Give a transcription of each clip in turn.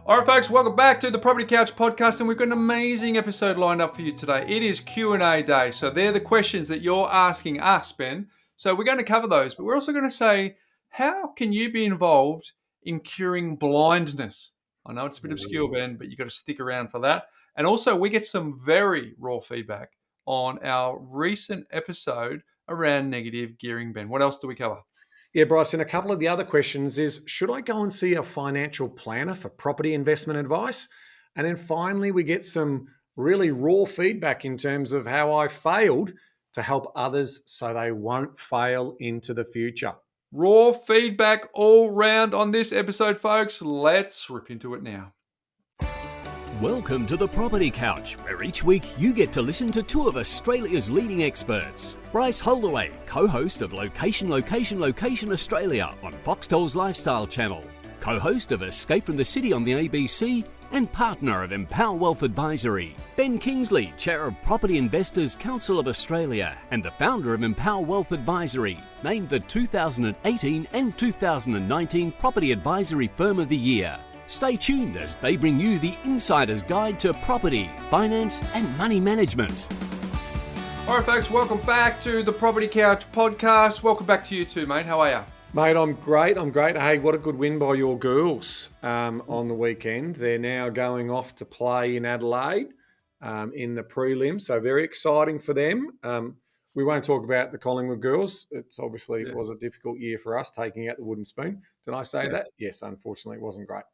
All right, folks, welcome back to the Property Couch podcast, and we've got an amazing episode lined up for you today. It is Q&A day, so they're the questions that you're asking us, Ben. So we're going to cover those, but we're also going to say, how can you be involved in curing blindness? I know it's a bit obscure, Ben, but you've got to stick around for that. And also, we get some very raw feedback on our recent episode around negative gearing, Ben. What else do we cover? Yeah, Bryce, and a couple of the other questions is, should I go and see a financial planner for property investment advice? And then finally, we get some really raw feedback in terms of how I failed to help others so they won't fail into the future. Raw feedback all round on this episode, folks. Let's rip into it now. Welcome to the Property Couch, where each week you get to listen to two of Australia's leading experts. Bryce Holdaway, co-host of Location Australia on Foxtel's Lifestyle Channel, co-host of Escape from the City on the ABC, and partner of Empower Wealth Advisory. Ben Kingsley, chair of Property Investors Council of Australia and the founder of Empower Wealth Advisory, named the 2018 and 2019 Property Advisory Firm of the Year. Stay tuned as they bring you the insider's guide to property, finance, and money management. All right, folks, welcome back to the Property Couch podcast. Welcome back to you too, mate. How are you? Mate, I'm great. Hey, what a good win by your girls on the weekend. They're now going off to play in Adelaide in the prelim, so very exciting for them. We won't talk about the Collingwood girls. It was a difficult year for us taking out the wooden spoon. Did I say that? Yes, unfortunately, it wasn't great.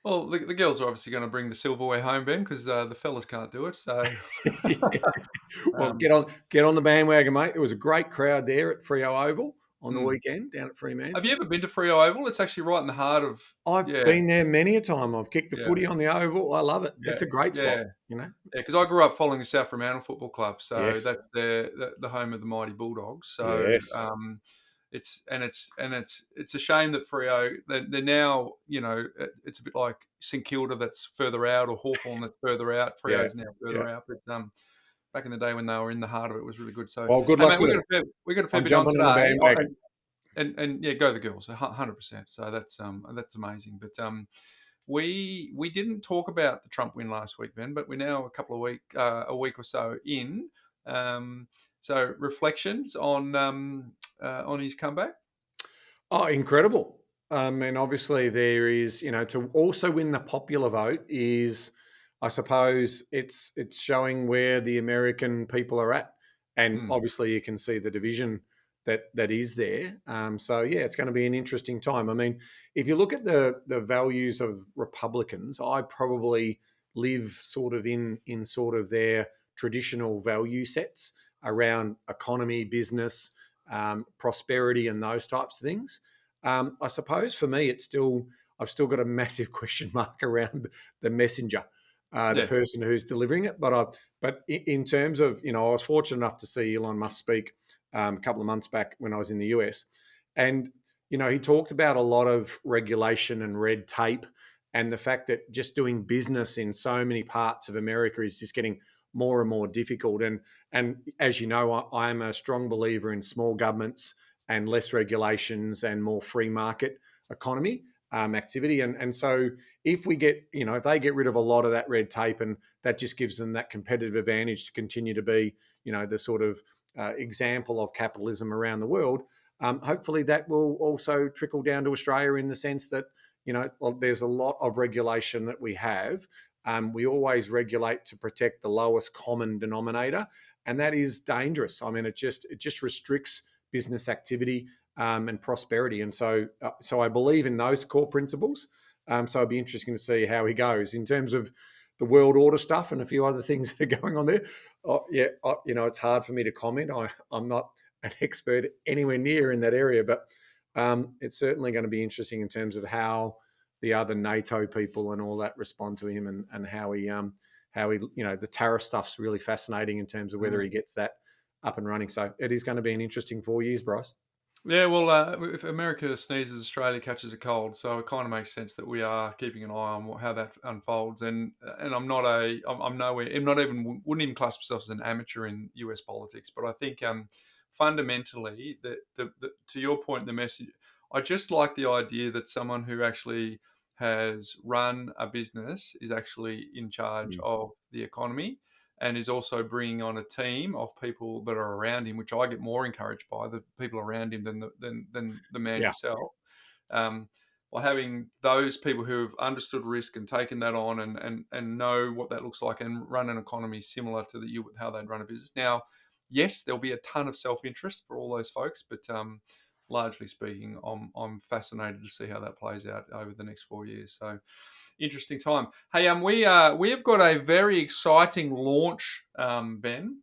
Well, the girls are obviously going to bring the silverware home, Ben, because the fellas can't do it. So, well, get on the bandwagon, mate. There was a great crowd there at Freo Oval on the weekend down at Fremantle. Have you ever been to Freo Oval? It's actually right in the heart of. I've been there many a time. I've kicked the footy on the Oval. I love it. It's a great spot. Yeah, because I grew up following the South Fremantle Football Club, so that's the home of the mighty Bulldogs. So, it's a shame that Freo they're now, it's a bit like St Kilda that's further out, or Hawthorn that's further out. Freo's now further out, but back in the day when they were in the heart of it, was really good. So, well, good luck. We got a fair bit on today, and go the girls, 100%. So that's amazing. But we didn't talk about the Trump win last week, Ben, but we're now a week or so in. So reflections on his comeback. Oh, incredible! And obviously there is, to also win the popular vote is, I suppose it's showing where the American people are at, and obviously you can see the division that is there. So it's going to be an interesting time. I mean, if you look at the values of Republicans, I probably live sort of in sort of their traditional value sets around economy, business, prosperity, and those types of things. I suppose for me, I've still got a massive question mark around the messenger, the person who's delivering it. But in terms of, I was fortunate enough to see Elon Musk speak a couple of months back when I was in the US, and he talked about a lot of regulation and red tape, and the fact that just doing business in so many parts of America is just getting more and more difficult. And as you know, I am a strong believer in small governments and less regulations and more free market economy activity. And so if we get, if they get rid of a lot of that red tape, and that just gives them that competitive advantage to continue to be, the sort of example of capitalism around the world, hopefully that will also trickle down to Australia in the sense that, there's a lot of regulation that we have. We always regulate to protect the lowest common denominator, and that is dangerous. I mean, it just restricts business activity and prosperity. And so I believe in those core principles. So it'd be interesting to see how he goes in terms of the world order stuff and a few other things that are going on there. It's hard for me to comment. I'm not an expert anywhere near in that area, but it's certainly going to be interesting in terms of how the other NATO people and all that respond to him, and how he the tariff stuff's really fascinating in terms of whether he gets that up and running. So it is going to be an interesting 4 years, Bryce. Yeah, well, if America sneezes, Australia catches a cold, so it kind of makes sense that we are keeping an eye on how that unfolds. And wouldn't even class myself as an amateur in US politics, but I think fundamentally, to your point, the message. I just like the idea that someone who actually has run a business is actually in charge of the economy, and is also bringing on a team of people that are around him, which I get more encouraged by the people around him than the man Yeah. himself. By having those people who have understood risk and taken that on and know what that looks like and run an economy similar to how they'd run a business. Now, yes, there'll be a ton of self-interest for all those folks, but largely speaking, I'm fascinated to see how that plays out over the next 4 years. So, interesting time. Hey, we have got a very exciting launch, Ben.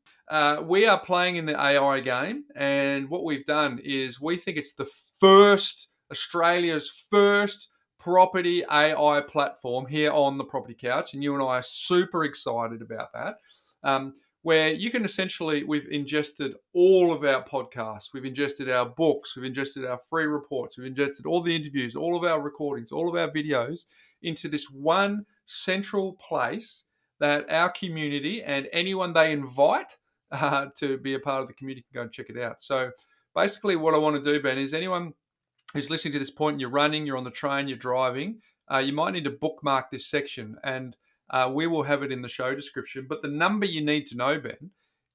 We are playing in the AI game, and what we've done is we think it's Australia's first property AI platform here on the Property Couch, and you and I are super excited about that. Where you can essentially, we've ingested all of our podcasts, we've ingested our books, we've ingested our free reports, we've ingested all the interviews, all of our recordings, all of our videos into this one central place that our community and anyone they invite to be a part of the community can go and check it out. So basically what I want to do, Ben, is anyone who's listening to this point and you're running, you're on the train, you're driving, you might need to bookmark this section, and we will have it in the show description. But the number you need to know, Ben,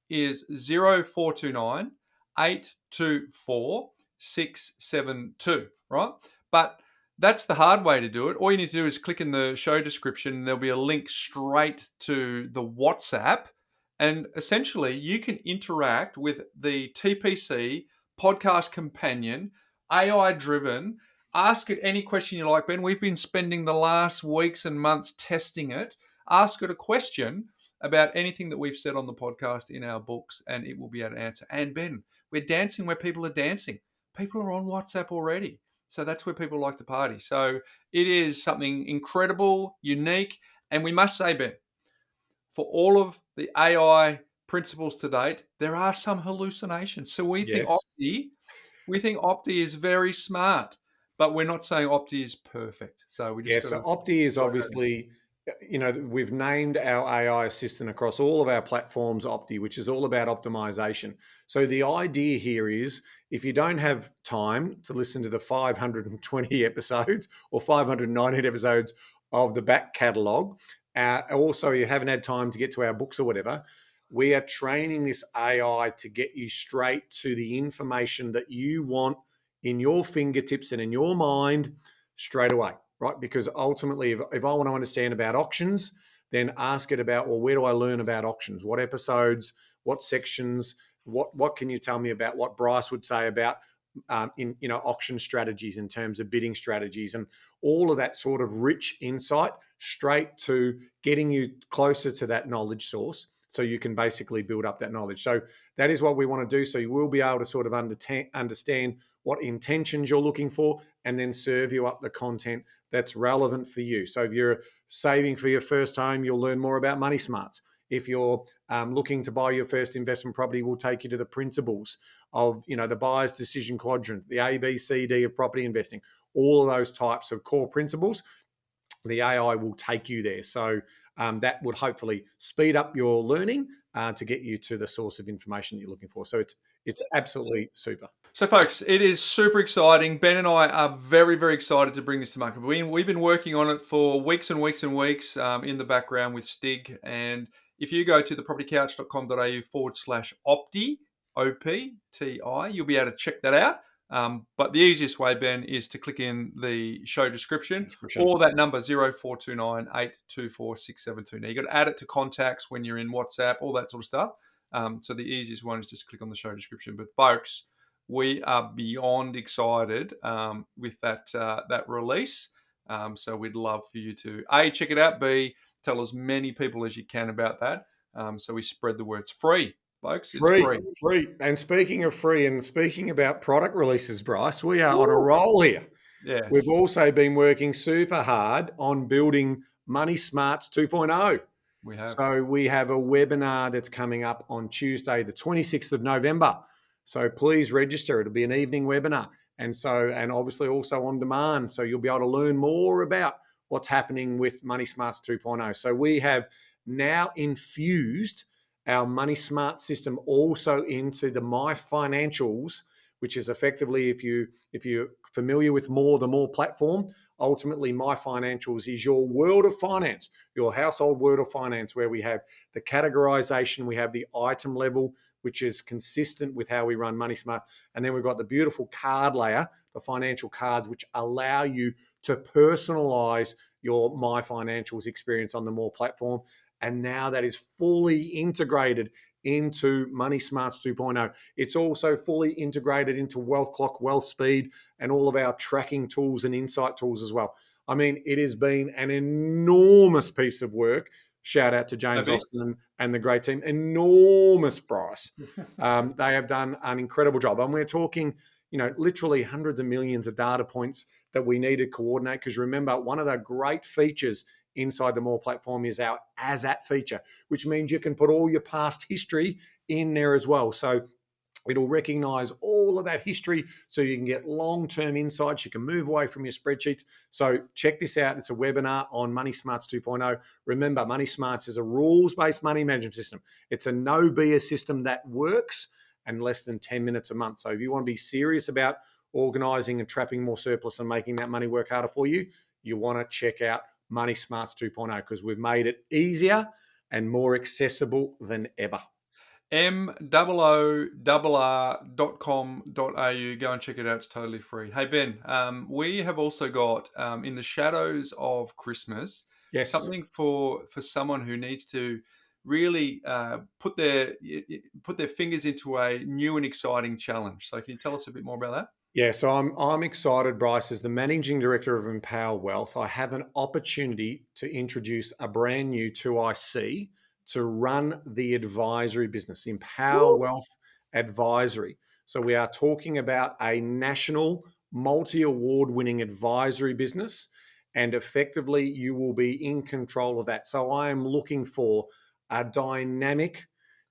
is 0429 824 672, right? But that's the hard way to do it. All you need to do is click in the show description, and there'll be a link straight to the WhatsApp. And essentially, you can interact with the TPC podcast companion, AI driven. Ask it any question you like, Ben. We've been spending the last weeks and months testing it. Ask it a question about anything that we've said on the podcast in our books, and it will be able to answer. And Ben, we're dancing where people are dancing. People are on WhatsApp already. So that's where people like to party. So it is something incredible, unique. And we must say, Ben, for all of the AI principles to date, there are some hallucinations. So we think Opti is very smart, but we're not saying Opti is perfect. So we just So Opti is obviously, we've named our AI assistant across all of our platforms Opti, which is all about optimization. So the idea here is, if you don't have time to listen to the 520 episodes or 590 episodes of the back catalogue, also you haven't had time to get to our books or whatever, we are training this AI to get you straight to the information that you want in your fingertips and in your mind straight away, right? Because ultimately, if I want to understand about auctions, then ask it about, well, where do I learn about auctions? What episodes, what sections, what can you tell me about what Bryce would say about auction strategies in terms of bidding strategies, and all of that sort of rich insight straight to getting you closer to that knowledge source, so you can basically build up that knowledge. So that is what we want to do. So you will be able to sort of understand what intentions you're looking for, and then serve you up the content that's relevant for you. So if you're saving for your first home, you'll learn more about MoneySMARTS. If you're looking to buy your first investment property, we'll take you to the principles of, the buyer's decision quadrant, the A, B, C, D of property investing, all of those types of core principles. The AI will take you there. So that would hopefully speed up your learning to get you to the source of information you're looking for. So it's absolutely super. So, folks, it is super exciting. Ben and I are very, very excited to bring this to market. We've been working on it for weeks and weeks and weeks in the background with Stig. And if you go to thepropertycouch.com.au/Opti, OPTI, you'll be able to check that out. But the easiest way, Ben, is to click in the show description. Or that number, 0429 824 672. Now, you've got to add it to contacts when you're in WhatsApp, all that sort of stuff. So the easiest one is just click on the show description. But, folks, we are beyond excited with that release. So we'd love for you to, A, check it out, B, tell as many people as you can about that. So we spread the word. It's free, folks. It's free. And speaking of free, and speaking about product releases, Bryce, we are on a roll here. Yes. We've also been working super hard on building MoneySMARTS 2.0. We have. So we have a webinar that's coming up on Tuesday, the 26th of November. So please register. It'll be an evening webinar. And obviously also on demand. So you'll be able to learn more about what's happening with MoneySMARTS 2.0. So we have now infused our MoneySMARTS system also into the My Financials, which is effectively, if you familiar with the More platform, ultimately My Financials is your world of finance, your household world of finance, where we have the categorization, we have the item level, which is consistent with how we run MoneySMARTS. And then we've got the beautiful card layer, the financial cards, which allow you to personalize your My Financials experience on the More platform. And now that is fully integrated into MoneySMARTS 2.0. It's also fully integrated into Wealth Clock, Wealth Speed, and all of our tracking tools and insight tools as well. I mean, it has been an enormous piece of work. Shout out to James Austin and the great team. Enormous, Bryce. They have done an incredible job. And we're talking, literally hundreds of millions of data points that we need to coordinate. Because remember, one of the great features inside the More platform is our As At feature, which means you can put all your past history in there as well. So it'll recognize all of that history so you can get long-term insights. You can move away from your spreadsheets. So check this out. It's a webinar on MoneySMARTS 2.0. Remember, MoneySMARTS is a rules-based money management system. It's a no BS system that works in less than 10 minutes a month. So if you want to be serious about organizing and trapping more surplus and making that money work harder for you, you want to check out MoneySMARTS 2.0 because we've made it easier and more accessible than ever. moorr.com.au. Go and check it out. It's totally free. Hey, Ben, we have also got in the shadows of Christmas, something for someone who needs to really put their fingers into a new and exciting challenge. So can you tell us a bit more about that? Yeah, so I'm excited, Bryce. As the Managing Director of Empower Wealth, I have an opportunity to introduce a brand new 2IC to run the advisory business, Empower Wealth Advisory. So we are talking about a national multi-award winning advisory business, and effectively you will be in control of that. So I am looking for a dynamic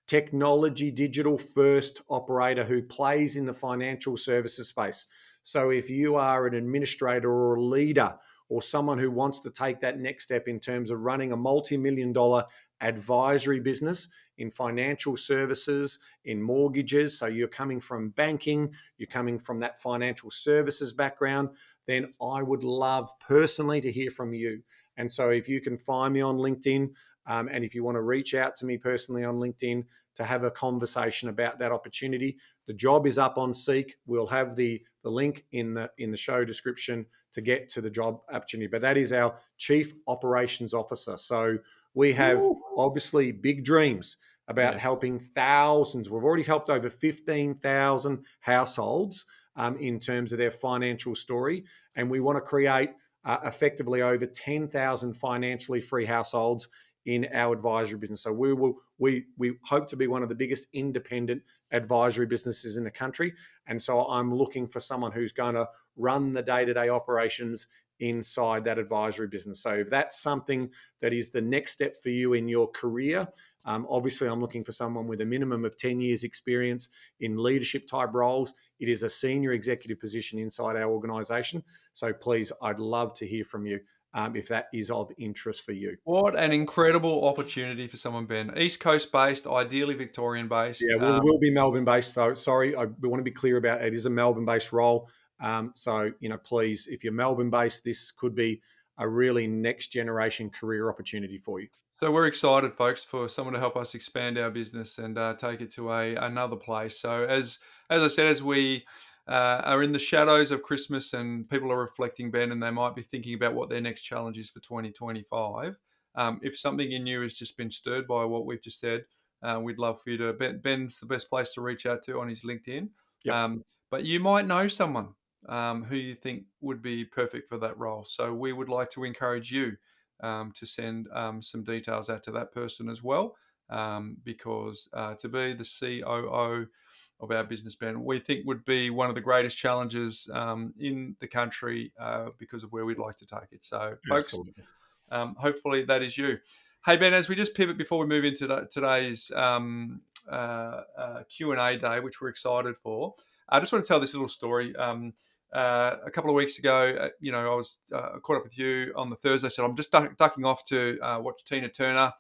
technology, digital first operator who plays in the financial services space. So if you are an administrator or a leader or someone who wants to take that next step in terms of running a multi-million-dollar advisory business in financial services, in mortgages, so you're coming from banking, you're coming from that financial services background, then I would love personally to hear from you. And so if you can find me on LinkedIn, and if you want to reach out to me personally on LinkedIn to have a conversation about that opportunity, the job is up on Seek. We'll have the link in the show description to get to the job opportunity. But that is our Chief Operations Officer. So we have obviously big dreams about helping thousands. We've already helped over 15,000 households in terms of their financial story. And we want to create effectively over 10,000 financially free households in our advisory business. So we hope to be one of the biggest independent advisory businesses in the country. And so I'm looking for someone who's going to run the day-to-day operations inside that advisory business. So if that's something that is the next step for you in your career, obviously I'm looking for someone with a minimum of 10 years experience in leadership type roles. It is a senior executive position inside our organization. So please, I'd love to hear from you. If that is of interest for you. What an incredible opportunity for someone, Ben. East Coast based, ideally Victorian based. Yeah, we'll be Melbourne based. So sorry, we want to be clear about it. It is a Melbourne based role. So, please, if you're Melbourne based, this could be a really next generation career opportunity for you. So we're excited, folks, for someone to help us expand our business and take it to another place. So as I said, as we are in the shadows of Christmas and people are reflecting, Ben, and they might be thinking about what their next challenge is for 2025. If something in you has just been stirred by what we've just said, we'd love for you to, Ben's the best place to reach out to on his LinkedIn. Yep. But you might know someone who you think would be perfect for that role. So we would like to encourage you to send some details out to that person as well, because to be the COO of our business, Ben, we think would be one of the greatest challenges in the country because of where we'd like to take it. So, folks, hopefully that is you. Hey, Ben, as we just pivot before we move into today's Q&A day, which we're excited for, I just want to tell this little story. A couple of weeks ago, I was caught up with you on the Thursday. So I'm just ducking off to watch Tina Turner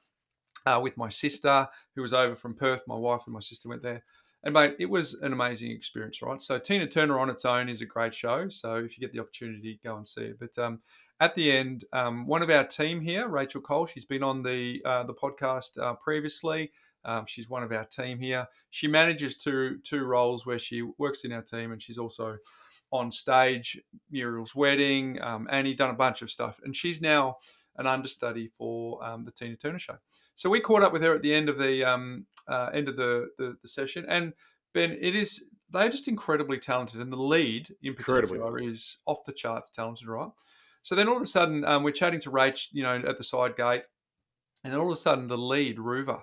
with my sister, who was over from Perth. My wife and my sister went there. And mate, it was an amazing experience, right? So Tina Turner on its own is a great show. So if you get the opportunity, go and see it. But at the end, one of our team here, Rachel Cole, she's been on the podcast previously. She's one of our team here. She manages two roles where she works in our team, and she's also on stage, Muriel's wedding, Annie, done a bunch of stuff. And she's now an understudy for the Tina Turner show. So we caught up with her at the end of the session. And Ben, they're just incredibly talented. And the lead in particular is off the charts talented, right? So then all of a sudden, we're chatting to Rach, at the side gate. And then all of a sudden, the lead, Ruva,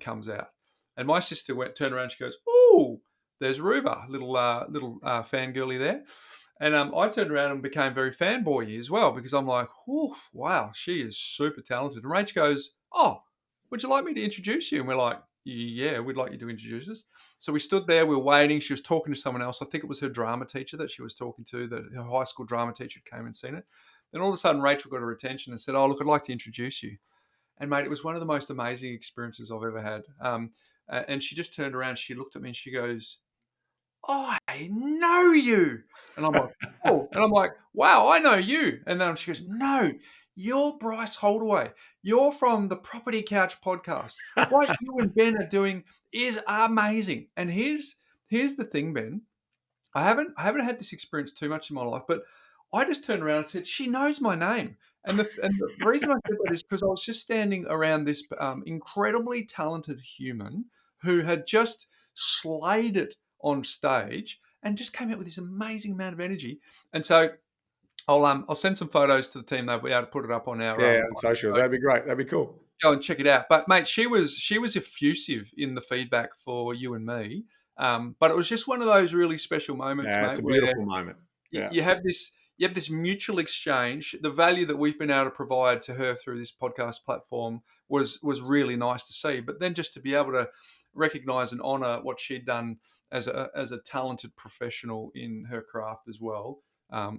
comes out. And my sister turned around and she goes, "Ooh, there's Ruva, little fangirly there." And I turned around and became very fanboy as well, because I'm like, "Oof, wow, she is super talented." And Rach goes, "Oh, would you like me to introduce you?" And we're like, "Yeah, we'd like you to introduce us." So we stood there, we were waiting. She was talking to someone else. I think it was her drama teacher that she was talking to, her high school drama teacher came and seen it. Then all of a sudden, Rachel got her attention and said, "Oh, look, I'd like to introduce you." And mate, it was one of the most amazing experiences I've ever had. And she just turned around, she looked at me and she goes, "I know you." And I'm like, "Oh," and I'm like, "Wow, I know you." And then she goes, "No, you're Bryce Holdaway. You're from the Property Couch podcast. What you and Ben are doing is amazing." And here's the thing, Ben. I haven't had this experience too much in my life, but I just turned around and said, "She knows my name." And the reason I said that is because I was just standing around this incredibly talented human who had just slayed it on stage and just came out with this amazing amount of energy. And so I'll send some photos to the team. They'll be able to put it up on our on socials. That'd be great. That'd be cool. Go and check it out. But mate, she was effusive in the feedback for you and me. But it was just one of those really special moments, mate. It's a beautiful moment. You have this mutual exchange. The value that we've been able to provide to her through this podcast platform was really nice to see. But then just to be able to recognise and honour what she'd done as a talented professional in her craft as well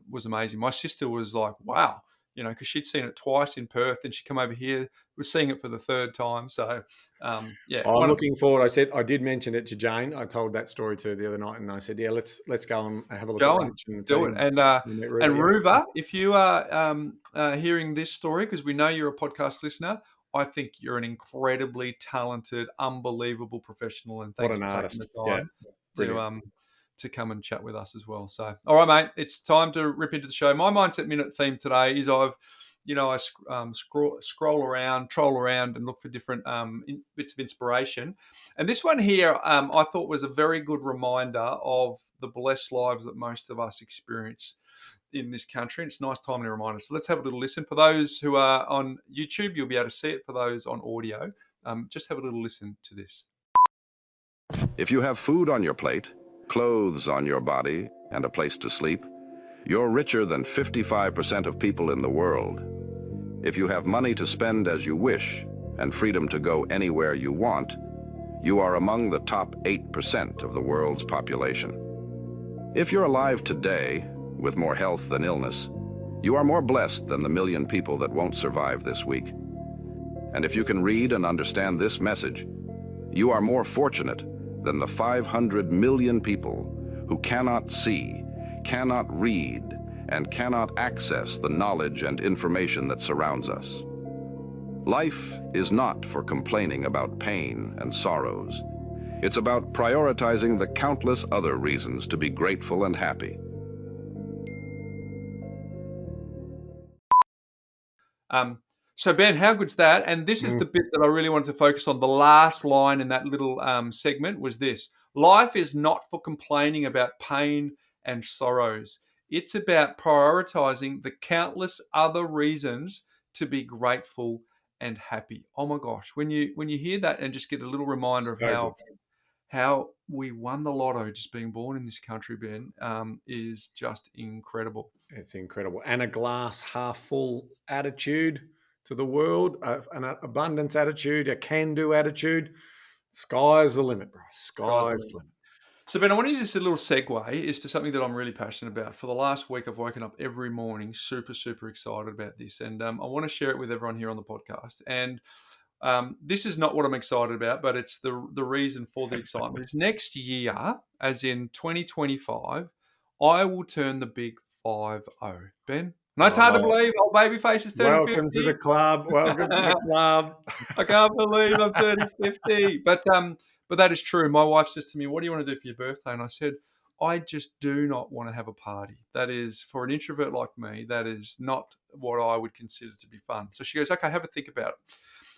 was amazing. My sister was like, "Wow," because she'd seen it twice in Perth, and she come over here, was seeing it for the third time. So, I'm looking forward. I did mention it to Jane. I told that story to her the other night, and I said, "Yeah, let's go and have a look at lunch and do it." And Ruva, if you are hearing this story, because we know you're a podcast listener, I think you're an incredibly talented, unbelievable professional, and thanks for taking the time to come and chat with us as well. So, all right, mate, it's time to rip into the show. My Mindset Minute theme today is I scroll around, troll around, and look for different bits of inspiration. And this one here, I thought was a very good reminder of the blessed lives that most of us experience in this country. And it's a nice timely reminder. So let's have a little listen. For those who are on YouTube, you'll be able to see it. For those on audio, just have a little listen to this. If you have food on your plate, clothes on your body, and a place to sleep, you're richer than 55% of people in the world. If you have money to spend as you wish and freedom to go anywhere you want, you are among the top 8% of the world's population. If you're alive today, with more health than illness, you are more blessed than the million people that won't survive this week. And if you can read and understand this message, you are more fortunate than the 500 million people who cannot see, cannot read, and cannot access the knowledge and information that surrounds us. Life is not for complaining about pain and sorrows. It's about prioritizing the countless other reasons to be grateful and happy. So Ben, how good's that? And this is the bit that I really wanted to focus on. The last line in that little segment was this: life is not for complaining about pain and sorrows. It's about prioritizing the countless other reasons to be grateful and happy. Oh my gosh, when you hear that and just get a little reminder of how we won the lotto just being born in this country, Ben, is just incredible. It's incredible. And a glass half full attitude to the world, an abundance attitude, a can-do attitude. Sky's the limit, bro. Sky's the limit. So, Ben, I want to use this as a little segue is to something that I'm really passionate about. For the last week, I've woken up every morning super, super excited about this. And I want to share it with everyone here on the podcast. And This is not what I'm excited about, but it's the reason for the excitement. It's next year, as in 2025, I will turn the big 50, Ben. No, it's hard to Oh, believe. Old baby face is turning 50. welcome to the club. Welcome to the club. I can't believe I'm turning 50. But that is true. My wife says to me, "What do you want to do for your birthday?" And I said, "I just do not want to have a party. That is, for an introvert like me, that is not what I would consider to be fun." So she goes, "Okay, have a think about it."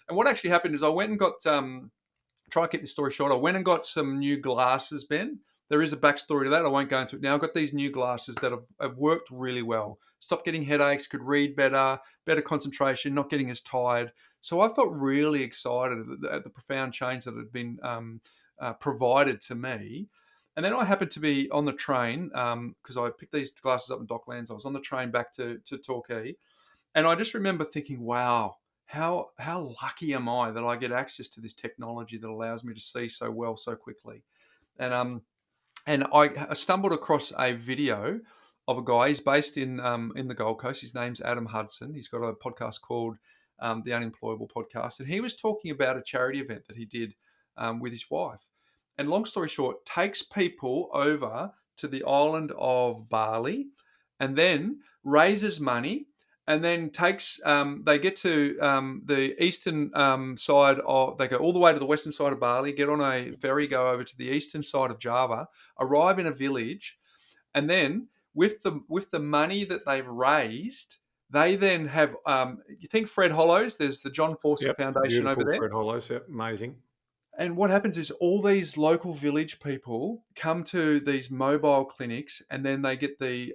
And what actually happened is I went and got, try to keep the story short, I went and got some new glasses, Ben. There is a backstory to that. I won't go into it now. I've got these new glasses that have worked really well. Stopped getting headaches, could read better concentration, not getting as tired. So I felt really excited at the profound change that had been provided to me. And then I happened to be on the train because I picked these glasses up in Docklands. I was on the train back to Torquay. And I just remember thinking, wow, how lucky am I that I get access to this technology that allows me to see so well so quickly. And I stumbled across a video of a guy. He's based in the Gold Coast. His name's Adam Hudson. He's got a podcast called The Unemployable Podcast. And he was talking about a charity event that he did with his wife. And long story short, takes people over to the island of Bali and then raises money and then takes, they get to the eastern side of, they go all the way to the western side of Bali, get on a ferry, go over to the eastern side of Java, arrive in a village, and then with the money that they've raised, they then have, you think Fred Hollows, there's the John Fawcett Foundation over there. Fred Hollows, amazing. And what happens is all these local village people come to these mobile clinics, and then they get the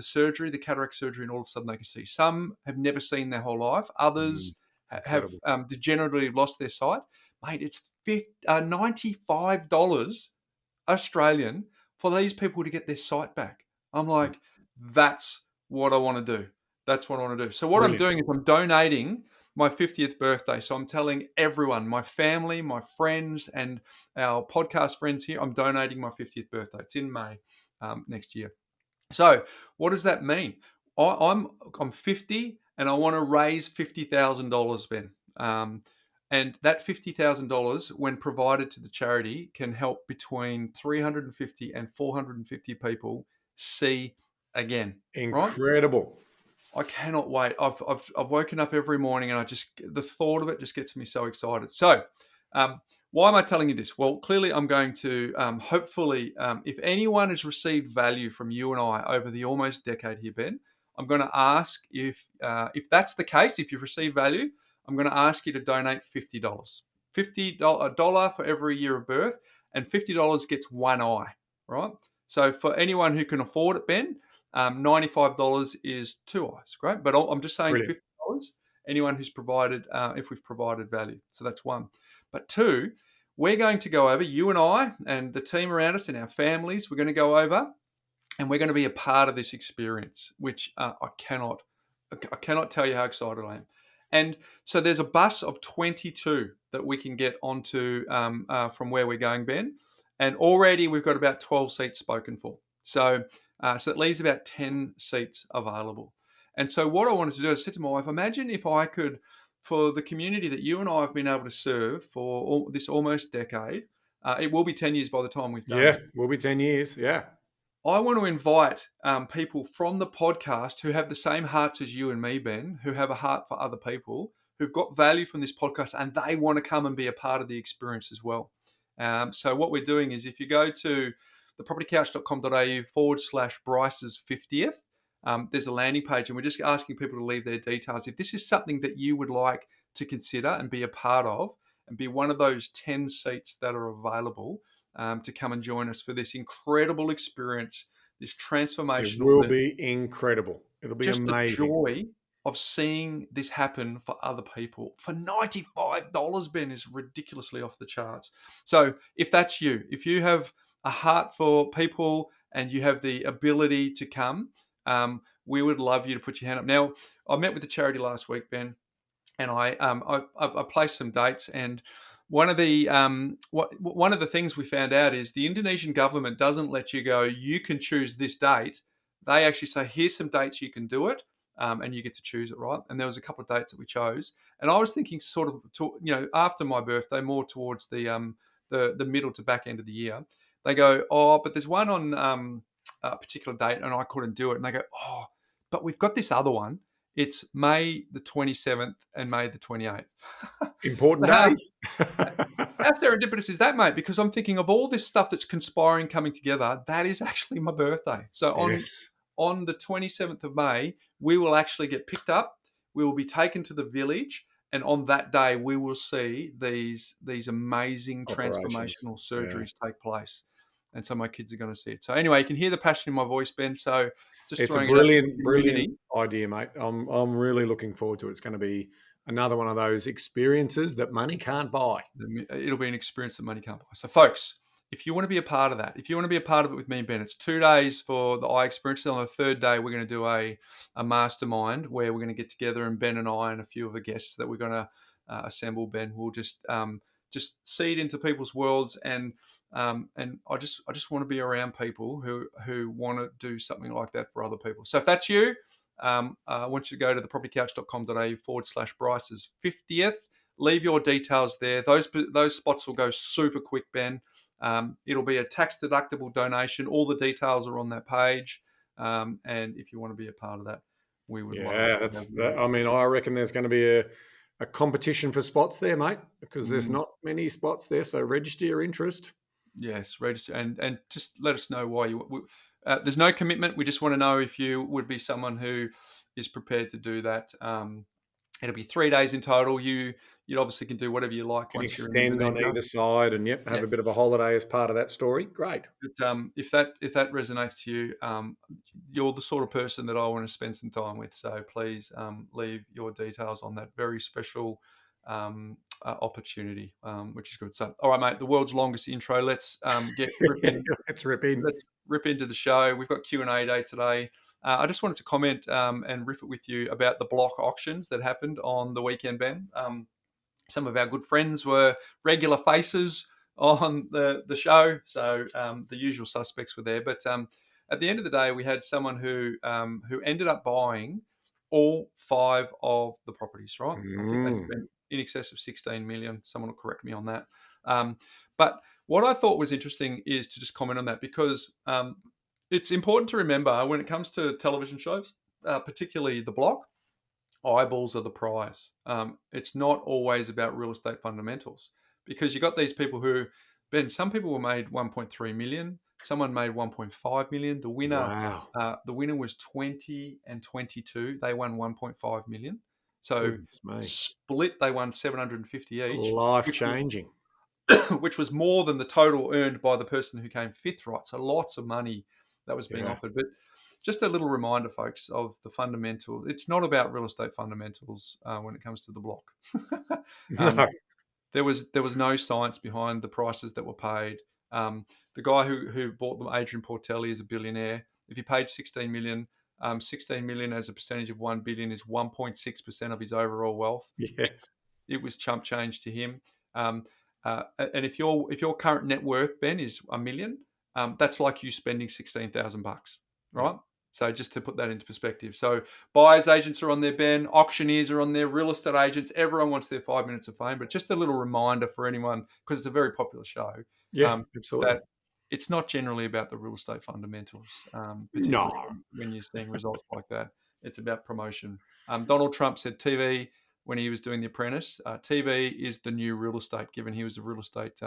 surgery, the cataract surgery, and all of a sudden they can see. Some have never seen their whole life. Others have degeneratively lost their sight. Mate, it's $95 Australian for these people to get their sight back. I'm like, that's what I want to do. That's what I want to do. So what I'm doing is I'm donating my 50th birthday. So I'm telling everyone, my family, my friends, and our podcast friends here, I'm donating my 50th birthday. It's in May next year. So what does that mean? I'm 50 and I want to raise $50,000, Ben. And that $50,000, when provided to the charity, can help between 350 and 450 people see again. Incredible. Right? I cannot wait. I've woken up every morning and the thought of it just gets me so excited. So why am I telling you this? Well, clearly I'm going to hopefully, if anyone has received value from you and I over the almost decade here, Ben, I'm going to ask if that's the case, if you've received value, I'm going to ask you to donate $50. $50 for every year of birth, and $50 gets one eye, right? So for anyone who can afford it, Ben, $95 is two eyes, great. But I'm just saying $50, anyone who's provided, if we've provided value. So that's one. But two, we're going to go over, you and I and the team around us and our families, we're going to go over and we're going to be a part of this experience, which I cannot tell you how excited I am. And so there's a bus of 22 that we can get onto from where we're going, Ben. And already we've got about 12 seats spoken for. So it leaves about 10 seats available. And so what I wanted to do is I said to my wife, imagine if I could, for the community that you and I have been able to serve for this almost decade, it will be 10 years by the time we've done it. Yeah, will be 10 years, yeah. I want to invite people from the podcast who have the same hearts as you and me, Ben, who have a heart for other people, who've got value from this podcast, and they want to come and be a part of the experience as well. So what we're doing is if you go to thepropertycouch.com.au/Bryce's 50th, there's a landing page, and we're just asking people to leave their details. If this is something that you would like to consider and be a part of and be one of those 10 seats that are available, to come and join us for this incredible experience, this transformational. It will be incredible. It'll be amazing. The joy of seeing this happen for other people for $95, Ben, is ridiculously off the charts. So if that's you, if you have a heart for people and you have the ability to come, we would love you to put your hand up. Now, I met with the charity last week, Ben, and I placed some dates, and one of the things we found out is the Indonesian government doesn't let you go, you can choose this date. They actually say, here's some dates you can do it. and you get to choose it, right? And there was a couple of dates that we chose, and I was thinking sort of, after my birthday, more towards the middle to back end of the year. They go, oh, but there's one on a particular date, and I couldn't do it. And they go, oh, but we've got this other one. It's May the 27th and May the 28th. Important So days. how serendipitous is that, mate? Because I'm thinking of all this stuff that's conspiring, coming together. That is actually my birthday. So Yes. on the 27th of May, we will actually get picked up. We will be taken to the village. And on that day, we will see these amazing Operations. transformational surgeries take place. And so my kids are going to see it. So anyway, you can hear the passion in my voice, Ben. So just It's a throwing it out to the brilliant community. idea, mate. I'm really looking forward to it. It's going to be another one of those experiences that money can't buy. It'll be an experience that money can't buy. So, folks, if you want to be a part of that, if you want to be a part of it with me and Ben, it's 2 days for the eye experience. And on the third day, we're going to do a mastermind where we're going to get together, and Ben and I and a few of the guests that we're going to assemble, Ben, will just seed into people's worlds. And I just want to be around people who want to do something like that for other people. So if that's you, I want you to go to thepropertycouch.com.au/Bryce's 50th. Leave your details there. Those spots will go super quick, Ben. It'll be a tax-deductible donation. All the details are on that page. And if you want to be a part of that, we would love it. I mean, I reckon there's going to be a competition for spots there, mate, because there's not many spots there. So register your interest. Yes, register and just let us know why you. There's no commitment. We just want to know if you would be someone who is prepared to do that. It'll be 3 days in total. You obviously can do whatever you like Can once you're in extend on Indonesia. either side, and have a bit of a holiday as part of that story. Great. But if that resonates to you, you're the sort of person that I want to spend some time with. So please leave your details on that very special opportunity, which is good. So, all right, mate, the world's longest intro. Let's rip in. Let's rip in. Let's rip into the show. We've got Q&A day today. I just wanted to comment and riff it with you about the block auctions that happened on the weekend, Ben. Some of our good friends were regular faces on the show, so the usual suspects were there. But at the end of the day, we had someone who ended up buying all 5 of the properties, right? I think they spent in excess of 16 million. Someone will correct me on that. But what I thought was interesting is to just comment on that, because it's important to remember when it comes to television shows, particularly The Block, eyeballs are the prize. It's not always about real estate fundamentals, because you got these people who, Ben, some people were made 1.3 million. Someone made 1.5 million. The winner, the winner was 20 and 22. They won 1.5 million. So split, they won 750 each. Life changing. Which was more than the total earned by the person who came 5th, right? So lots of money that was being offered. But just a little reminder, folks, of the fundamentals. It's not about real estate fundamentals when it comes to The Block. There was no science behind the prices that were paid. The guy who bought them, Adrian Portelli, is a billionaire. If he paid 16 million, 16 million as a percentage of 1 billion is 1.6% of his overall wealth. Yes, it was chump change to him. And if your current net worth, Ben, is $1 million, that's like you spending $16,000, right? So just to put that into perspective. So buyers agents are on there, Ben. Auctioneers are on there. Real estate agents. Everyone wants their 5 minutes of fame. But just a little reminder for anyone, because it's a very popular show. Yeah, absolutely. That it's not generally about the real estate fundamentals. Particularly when you're seeing results like that. It's about promotion. Donald Trump said TV when he was doing The Apprentice. TV is the new real estate, given he was a real estate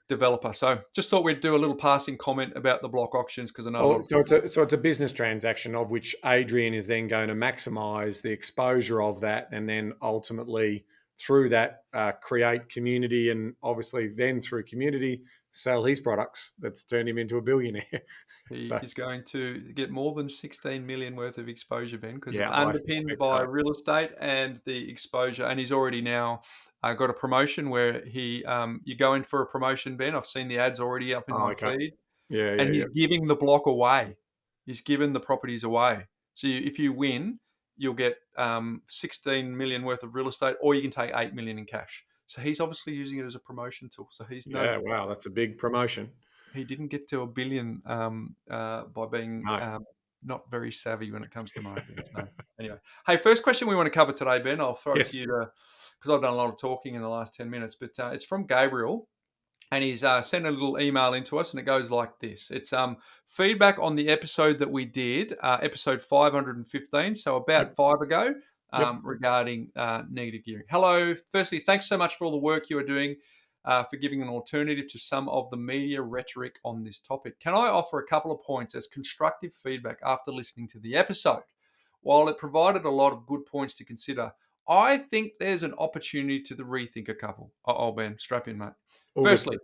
developer. So just thought we'd do a little passing comment about the block auctions, because I know. So it's a business transaction of which Adrian is then going to maximise the exposure of that, and then ultimately through that create community, and obviously then through community sell his products. That's turned him into a billionaire. He's going to get more than 16 million worth of exposure, Ben, because it's underpinned by real estate and the exposure. And he's already now got a promotion where you go in for a promotion, Ben. I've seen the ads already up in my feed. And he's giving the block away. He's given the properties away. So if you win, you'll get 16 million worth of real estate, or you can take 8 million in cash. So he's obviously using it as a promotion tool. So he's that's a big promotion. He didn't get to $1 billion by being not very savvy when it comes to marketing. So anyway, hey, first question we want to cover today, Ben. I'll throw it Yes. to you because I've done a lot of talking in the last 10 minutes, but it's from Gabriel. And he's sent a little email into us, and it goes like this. It's feedback on the episode that we did, episode 515, so about 5 ago, regarding negative gearing. Hello. Firstly, thanks so much for all the work you are doing for giving an alternative to some of the media rhetoric on this topic. Can I offer a couple of points as constructive feedback after listening to the episode? While it provided a lot of good points to consider, I think there's an opportunity to rethink a couple. Oh, Ben, strap in, mate. Firstly,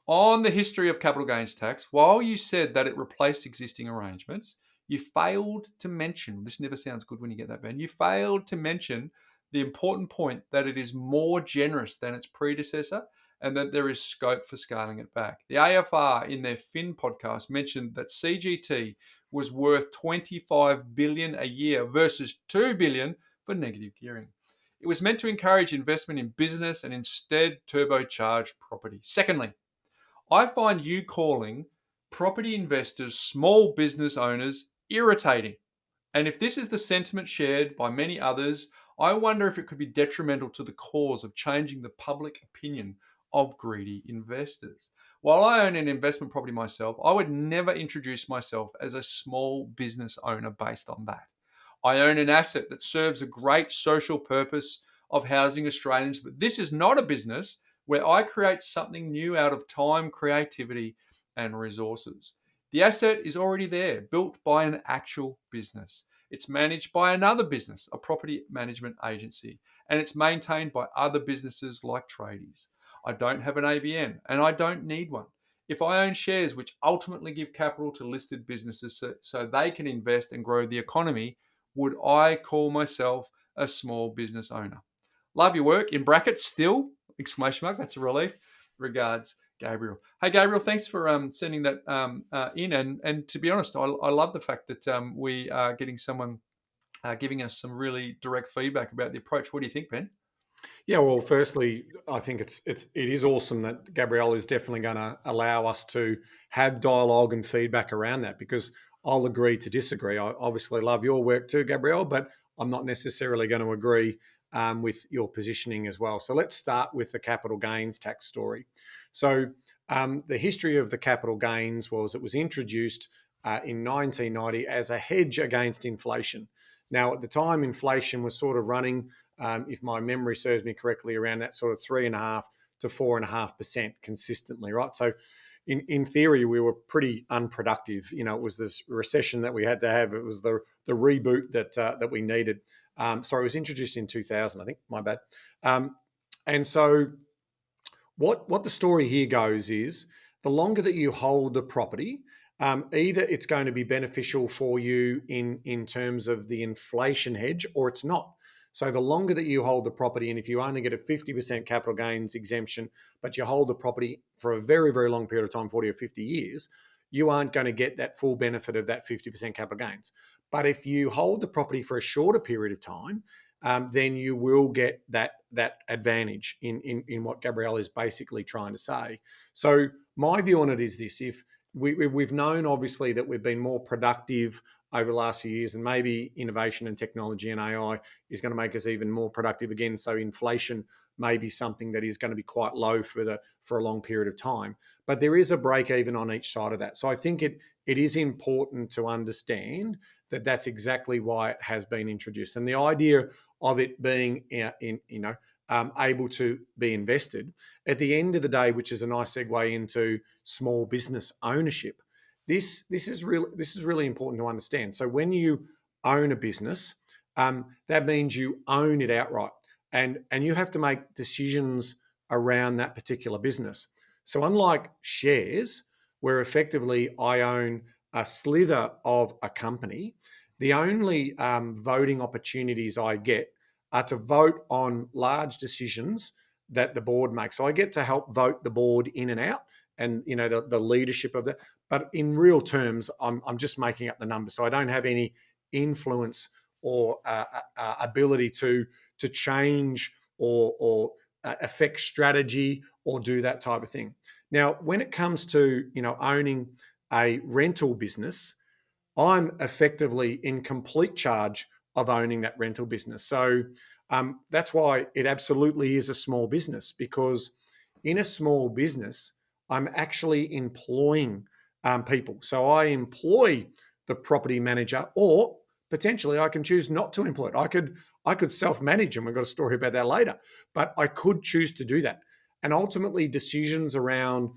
on the history of capital gains tax, while you said that it replaced existing arrangements, you failed to mention, this never sounds good when you get that, Ben, you failed to mention the important point that it is more generous than its predecessor and that there is scope for scaling it back. The AFR in their Fin podcast mentioned that CGT was worth 25 billion a year versus 2 billion for negative gearing. It was meant to encourage investment in business and instead turbocharge property. Secondly, I find you calling property investors small business owners irritating. And if this is the sentiment shared by many others, I wonder if it could be detrimental to the cause of changing the public opinion of greedy investors. While I own an investment property myself, I would never introduce myself as a small business owner based on that. I own an asset that serves a great social purpose of housing Australians, but this is not a business where I create something new out of time, creativity, and resources. The asset is already there, built by an actual business. It's managed by another business, a property management agency, and it's maintained by other businesses like tradies. I don't have an ABN, and I don't need one. If I own shares which ultimately give capital to listed businesses so they can invest and grow the economy, would I call myself a small business owner? Love your work, in brackets, still, exclamation mark, that's a relief. Regards, Gabriel. Hey, Gabriel, thanks for sending that in. And to be honest, I love the fact that we are getting someone giving us some really direct feedback about the approach. What do you think, Ben? Yeah, well, firstly, I think it is awesome that Gabrielle is definitely going to allow us to have dialogue and feedback around that, because I'll agree to disagree. I obviously love your work too, Gabrielle, but I'm not necessarily going to agree with your positioning as well. So let's start with the capital gains tax story. So the history of the capital gains was it was introduced in 1990 as a hedge against inflation. Now, at the time, inflation was sort of running, if my memory serves me correctly, around that sort of 3.5% to 4.5% consistently, right? So in theory, we were pretty unproductive. You know, it was this recession that we had to have. It was the reboot that we needed. Sorry, it was introduced in 2000, I think, my bad. And so what the story here goes is the longer that you hold the property, either it's going to be beneficial for you in terms of the inflation hedge, or it's not. So the longer that you hold the property, and if you only get a 50% capital gains exemption, but you hold the property for a very, very long period of time, 40 or 50 years, you aren't going to get that full benefit of that 50% capital gains. But if you hold the property for a shorter period of time, then you will get that advantage in what Gabrielle is basically trying to say. So my view on it is this: if we've known obviously that we've been more productive over the last few years, and maybe innovation and technology and AI is going to make us even more productive again. So inflation may be something that is going to be quite low for a long period of time, but there is a break even on each side of that. So I think it is important to understand that that's exactly why it has been introduced, and the idea of it being able to be invested at the end of the day, which is a nice segue into small business ownership. This is really important to understand. So when you own a business, that means you own it outright, and you have to make decisions around that particular business. So unlike shares, where effectively I own a slither of a company, the only voting opportunities I get are to vote on large decisions that the board makes. So I get to help vote the board in and out, and the leadership of that. But in real terms, I'm just making up the numbers. So I don't have any influence or ability to change or affect strategy or do that type of thing. Now, when it comes to owning a rental business, I'm effectively in complete charge of owning that rental business. So that's why it absolutely is a small business, because in a small business, I'm actually employing people. So I employ the property manager, or potentially I can choose not to employ it. I could self-manage, and we've got a story about that later, but I could choose to do that. And ultimately, decisions around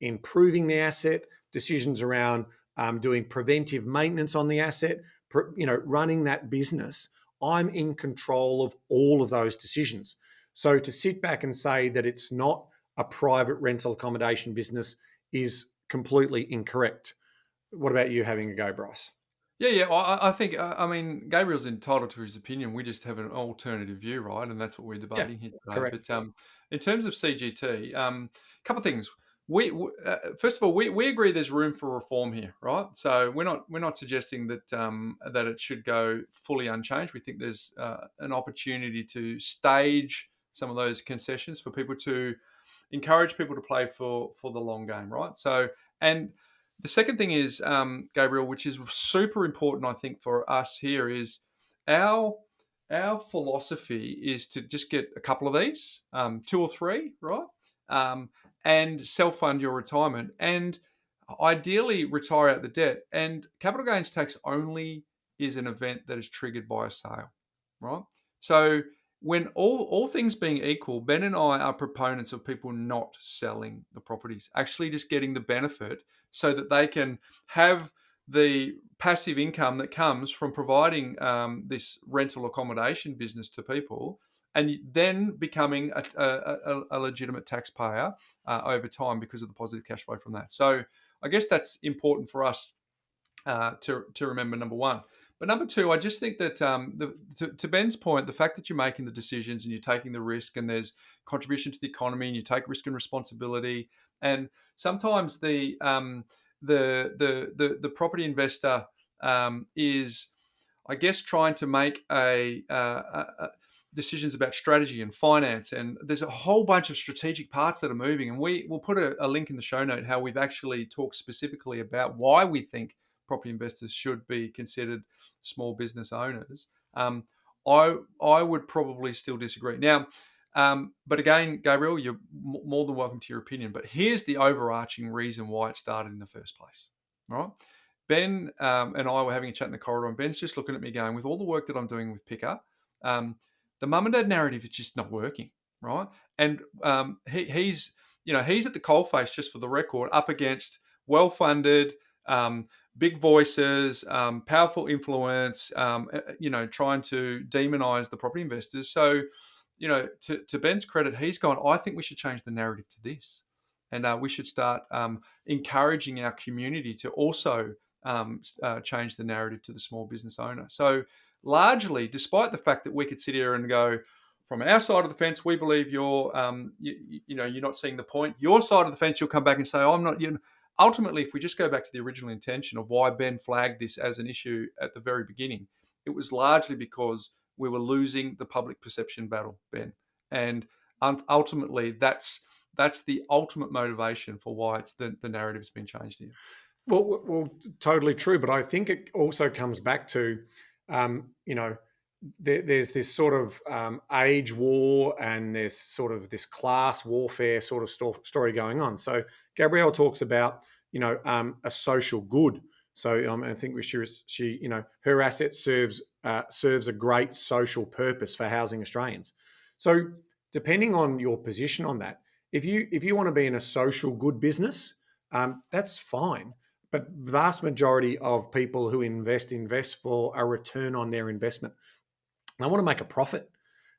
improving the asset, decisions around doing preventive maintenance on the asset, running that business. I'm in control of all of those decisions. So to sit back and say that it's not a private rental accommodation business is completely incorrect. What about you having a go, Bryce? Yeah. I think, I mean, Gabriel's entitled to his opinion. We just have an alternative view, right? And that's what we're Yeah, debating here today. correct. But in terms of CGT, a couple of things. First of all, we agree there's room for reform here, right? So we're not suggesting that that it should go fully unchanged. We think there's an opportunity to stage some of those concessions for people to encourage people to play for the long game, right? So, and the second thing is, Gabriel, which is super important, I think, for us here, is our our philosophy is to just get a couple of these, two or three, right? Um, and self fund your retirement, and ideally retire out the debt. And capital gains tax only is an event that is triggered by a sale, right? So when all things being equal, Ben and I are proponents of people not selling the properties, actually just getting the benefit so that they can have the passive income that comes from providing this rental accommodation business to people, and then becoming a legitimate taxpayer over time because of the positive cash flow from that. So I guess that's important for us to remember, number one. But number two, I just think that to Ben's point, the fact that you're making the decisions and you're taking the risk, and there's contribution to the economy, and you take risk and responsibility, and sometimes the property investor is, I guess, trying to make decisions about strategy and finance, and there's a whole bunch of strategic parts that are moving. And we'll put a link in the show note how we've actually talked specifically about why we think property investors should be considered small business owners. I would probably still disagree. Now, but again, Gabriel, you're more than welcome to your opinion. But here's the overarching reason why it started in the first place. All right. Ben and I were having a chat in the corridor, and Ben's just looking at me going, with all the work that I'm doing with Picker, the mum and dad narrative is just not working, right? And he's at the coalface, just for the record, up against well-funded, big voices, powerful influence, trying to demonize the property investors. So, to Ben's credit, he's gone, I think we should change the narrative to this. And we should start encouraging our community to also change the narrative to the small business owner. So largely, despite the fact that we could sit here and go, from our side of the fence, we believe you're not seeing the point. Your side of the fence, you'll come back and say, oh, I'm not. Ultimately, if we just go back to the original intention of why Ben flagged this as an issue at the very beginning, it was largely because we were losing the public perception battle, Ben. And ultimately, that's the ultimate motivation for why it's the narrative's been changed here. Well, totally true. But I think it also comes back to, there's this sort of age war, and there's sort of this class warfare sort of story going on. So Gabrielle talks about, a social good. So I think she her asset serves a great social purpose for housing Australians. So depending on your position on that, if you want to be in a social good business, that's fine. But vast majority of people who invest for a return on their investment. They want to make a profit.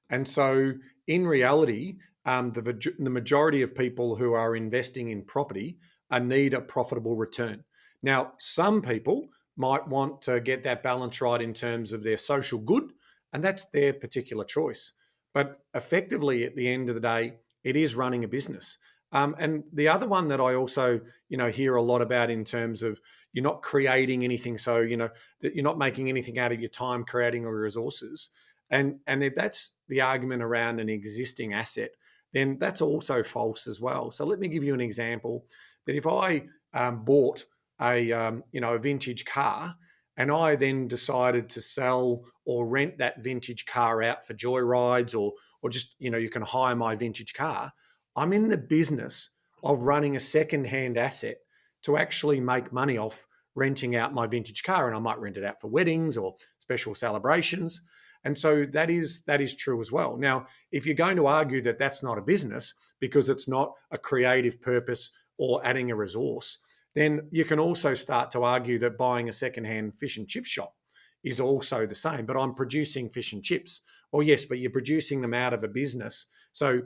And so in reality, the majority of people who are investing in property need a profitable return. Now, some people might want to get that balance right in terms of their social good, and that's their particular choice. But effectively, at the end of the day, it is running a business. And the other one that I also, hear a lot about in terms of you're not creating anything, so that you're not making anything out of your time, creating your resources. And if that's the argument around an existing asset, then that's also false as well. So let me give you an example that if I bought a vintage car, and I then decided to sell or rent that vintage car out for joyrides, or just, you can hire my vintage car. I'm in the business of running a second-hand asset to actually make money off renting out my vintage car, and I might rent it out for weddings or special celebrations. And so that is true as well. Now, if you're going to argue that that's not a business because it's not a creative purpose or adding a resource, then you can also start to argue that buying a secondhand fish and chip shop is also the same. But I'm producing fish and chips. Well, yes, but you're producing them out of a business. So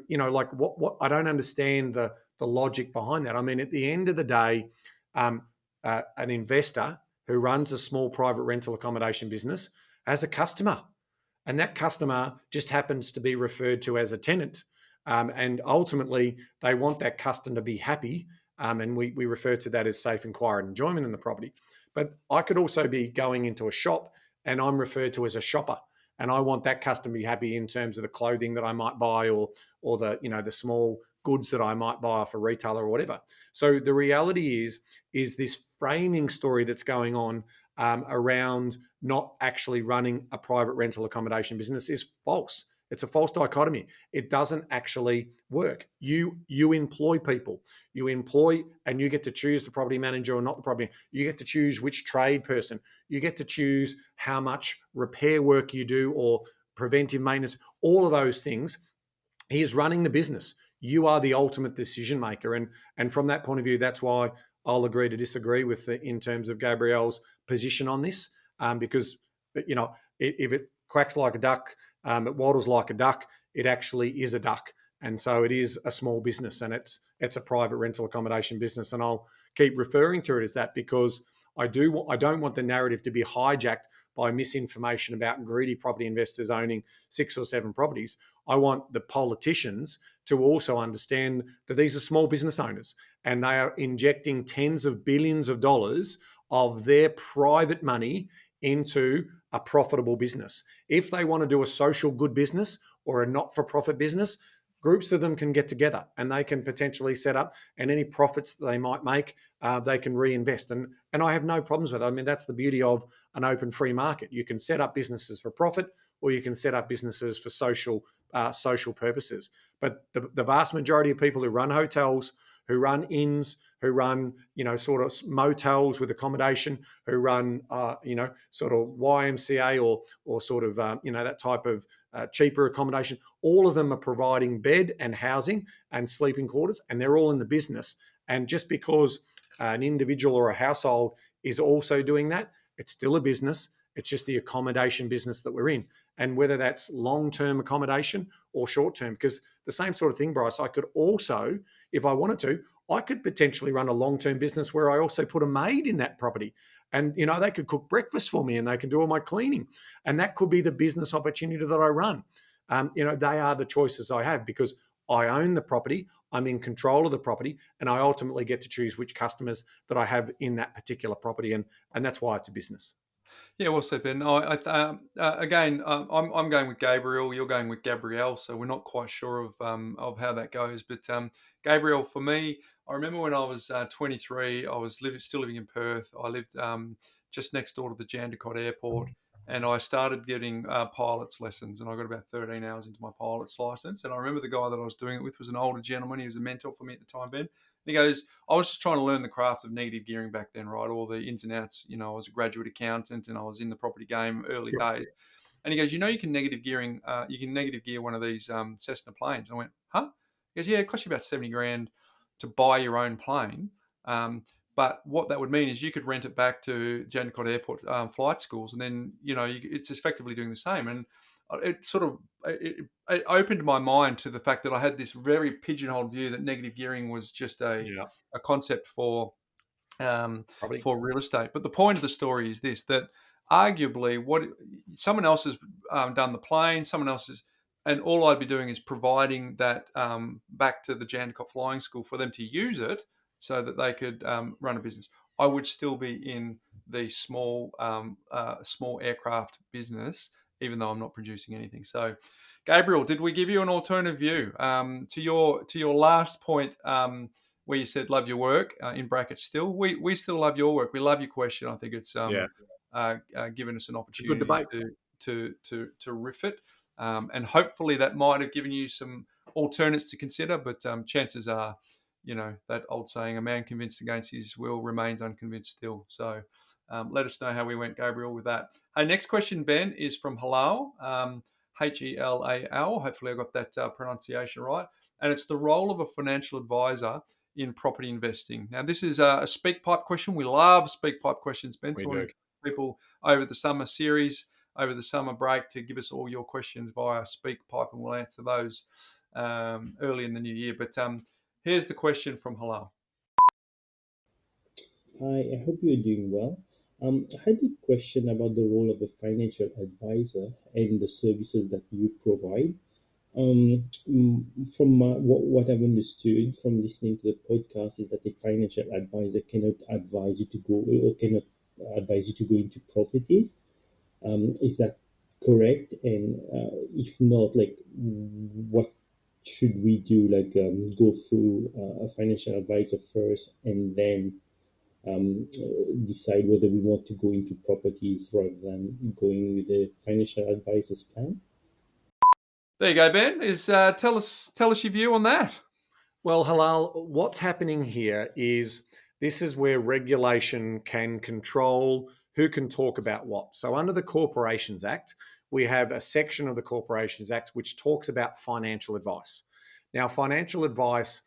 like what I don't understand the logic behind that. I mean, at the end of the day, an investor who runs a small private rental accommodation business has a customer, and that customer just happens to be referred to as a tenant. And ultimately, they want that customer to be happy. And we refer to that as safe and quiet enjoyment in the property. But I could also be going into a shop and I'm referred to as a shopper. And I want that customer to be happy in terms of the clothing that I might buy, or the small goods that I might buy for retail or whatever. So the reality is this framing story that's going on around not actually running a private rental accommodation business is false. It's a false dichotomy. It doesn't actually work. You employ people. You employ, and you get to choose the property manager or not the property. You get to choose which trade person. You get to choose how much repair work you do or preventive maintenance, all of those things. He is running the business. You are the ultimate decision maker. And from that point of view, that's why I'll agree to disagree with in terms of Gabrielle's position on this, because if it quacks like a duck, it waddles like a duck, it actually is a duck. And so it is a small business, and it's a private rental accommodation business. And I'll keep referring to it as that because I don't want the narrative to be hijacked by misinformation about greedy property investors owning 6 or 7 properties. I want the politicians to also understand that these are small business owners, and they are injecting tens of billions of dollars of their private money into a profitable business. If they want to do a social good business or a not-for-profit business, groups of them can get together and they can potentially set up, and any profits that they might make, they can reinvest. And I have no problems with it. I mean, that's the beauty of an open free market. You can set up businesses for profit, or you can set up businesses for social purposes. But the vast majority of people who run hotels, who run inns, who run, sort of motels with accommodation, who run, sort of YMCA or sort of, that type of cheaper accommodation, all of them are providing bed and housing and sleeping quarters, and they're all in the business. And just because an individual or a household is also doing that, it's still a business. It's just the accommodation business that we're in. And whether that's long-term accommodation or short-term, because the same sort of thing, Bryce, I could also, if I wanted to, I could potentially run a long-term business where I also put a maid in that property. And, they could cook breakfast for me and they can do all my cleaning. And that could be the business opportunity that I run. They are the choices I have because I own the property, I'm in control of the property, and I ultimately get to choose which customers that I have in that particular property. And that's why it's a business. Yeah, well said, Ben. Again, I'm going with Gabriel. You're going with Gabrielle, so we're not quite sure of how that goes. But Gabriel, for me, I remember when I was 23, I was still living in Perth. I lived just next door to the Jandakot Airport, and I started getting pilot's lessons, and I got about 13 hours into my pilot's license. And I remember the guy that I was doing it with was an older gentleman. He was a mentor for me at the time, Ben. He goes, I was just trying to learn the craft of negative gearing back then, right? All the ins and outs. I was a graduate accountant and I was in the property game early days. And he goes, you can negative gear one of these Cessna planes. And I went, huh? He goes, yeah, it costs you about 70 grand to buy your own plane. But what that would mean is you could rent it back to Jandakot Airport flight schools, and then it's effectively doing the same. And it sort of it opened my mind to the fact that I had this very pigeonholed view that negative gearing was just a concept for real estate. But the point of the story is this: that arguably, what someone else has done the plane, someone else has. And all I'd be doing is providing that back to the Jandakot Flying School for them to use it so that they could run a business. I would still be in the small aircraft business, even though I'm not producing anything. So, Gabriel, did we give you an alternative view to your last point? where you said love your work, in brackets still. We still love your work. We love your question. I think it's given us an It's a good opportunity to riff it. And hopefully that might have given you some alternates to consider, but chances are, that old saying, a man convinced against his will remains unconvinced still. So let us know how we went, Gabriel, with that. Hey, next question, Ben, is from Halal, Helal. Hopefully I got that pronunciation right. And it's the role of a financial advisor in property investing. Now, this is a speak pipe question. We love speak pipe questions, Ben. So I want to people over the summer series, over the summer break, to give us all your questions via speak pipe, and we'll answer those early in the new year. But here's the question from Halal. Hi, I hope you're doing well. I had a question about the role of a financial advisor and the services that you provide. From what I've understood from listening to the podcast is that a financial advisor cannot advise you to go or cannot advise you to go into properties. Is that correct? And if not, like, what should we do? Like, go through a financial advisor first and then decide whether we want to go into properties rather than going with a financial advisor's plan? There you go, Ben. Tell us your view on that. Well, Halal, what's happening here is this is where regulation can control who can talk about what. So under the Corporations Act, we have a section of the Corporations Act which talks about financial advice. Now, financial advice,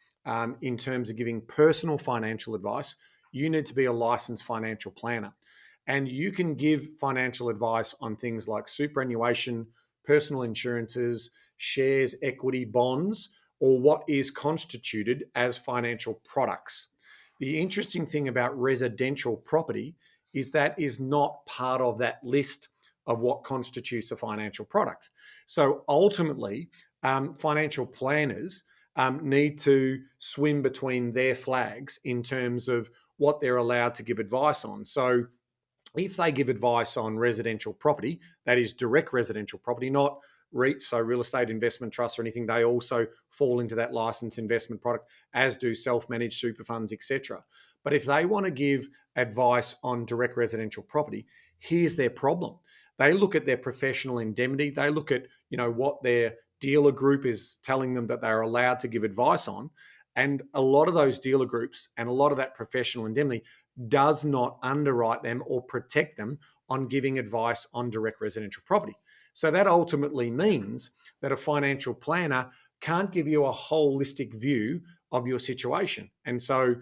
in terms of giving personal financial advice, you need to be a licensed financial planner. And you can give financial advice on things like superannuation, personal insurances, shares, equity, bonds, or what is constituted as financial products. The interesting thing about residential property is that is not part of that list of what constitutes a financial product. So ultimately, financial planners need to swim between their flags in terms of what they're allowed to give advice on. So if they give advice on residential property, that is direct residential property, not REITs, so real estate investment trusts or anything, they also fall into that licensed investment product, as do self-managed super funds, etc. But if they want to give advice on direct residential property, here's their problem. They look at their professional indemnity. They look at, what their dealer group is telling them that they're allowed to give advice on. And a lot of those dealer groups and a lot of that professional indemnity does not underwrite them or protect them on giving advice on direct residential property. So that ultimately means that a financial planner can't give you a holistic view of your situation. And so,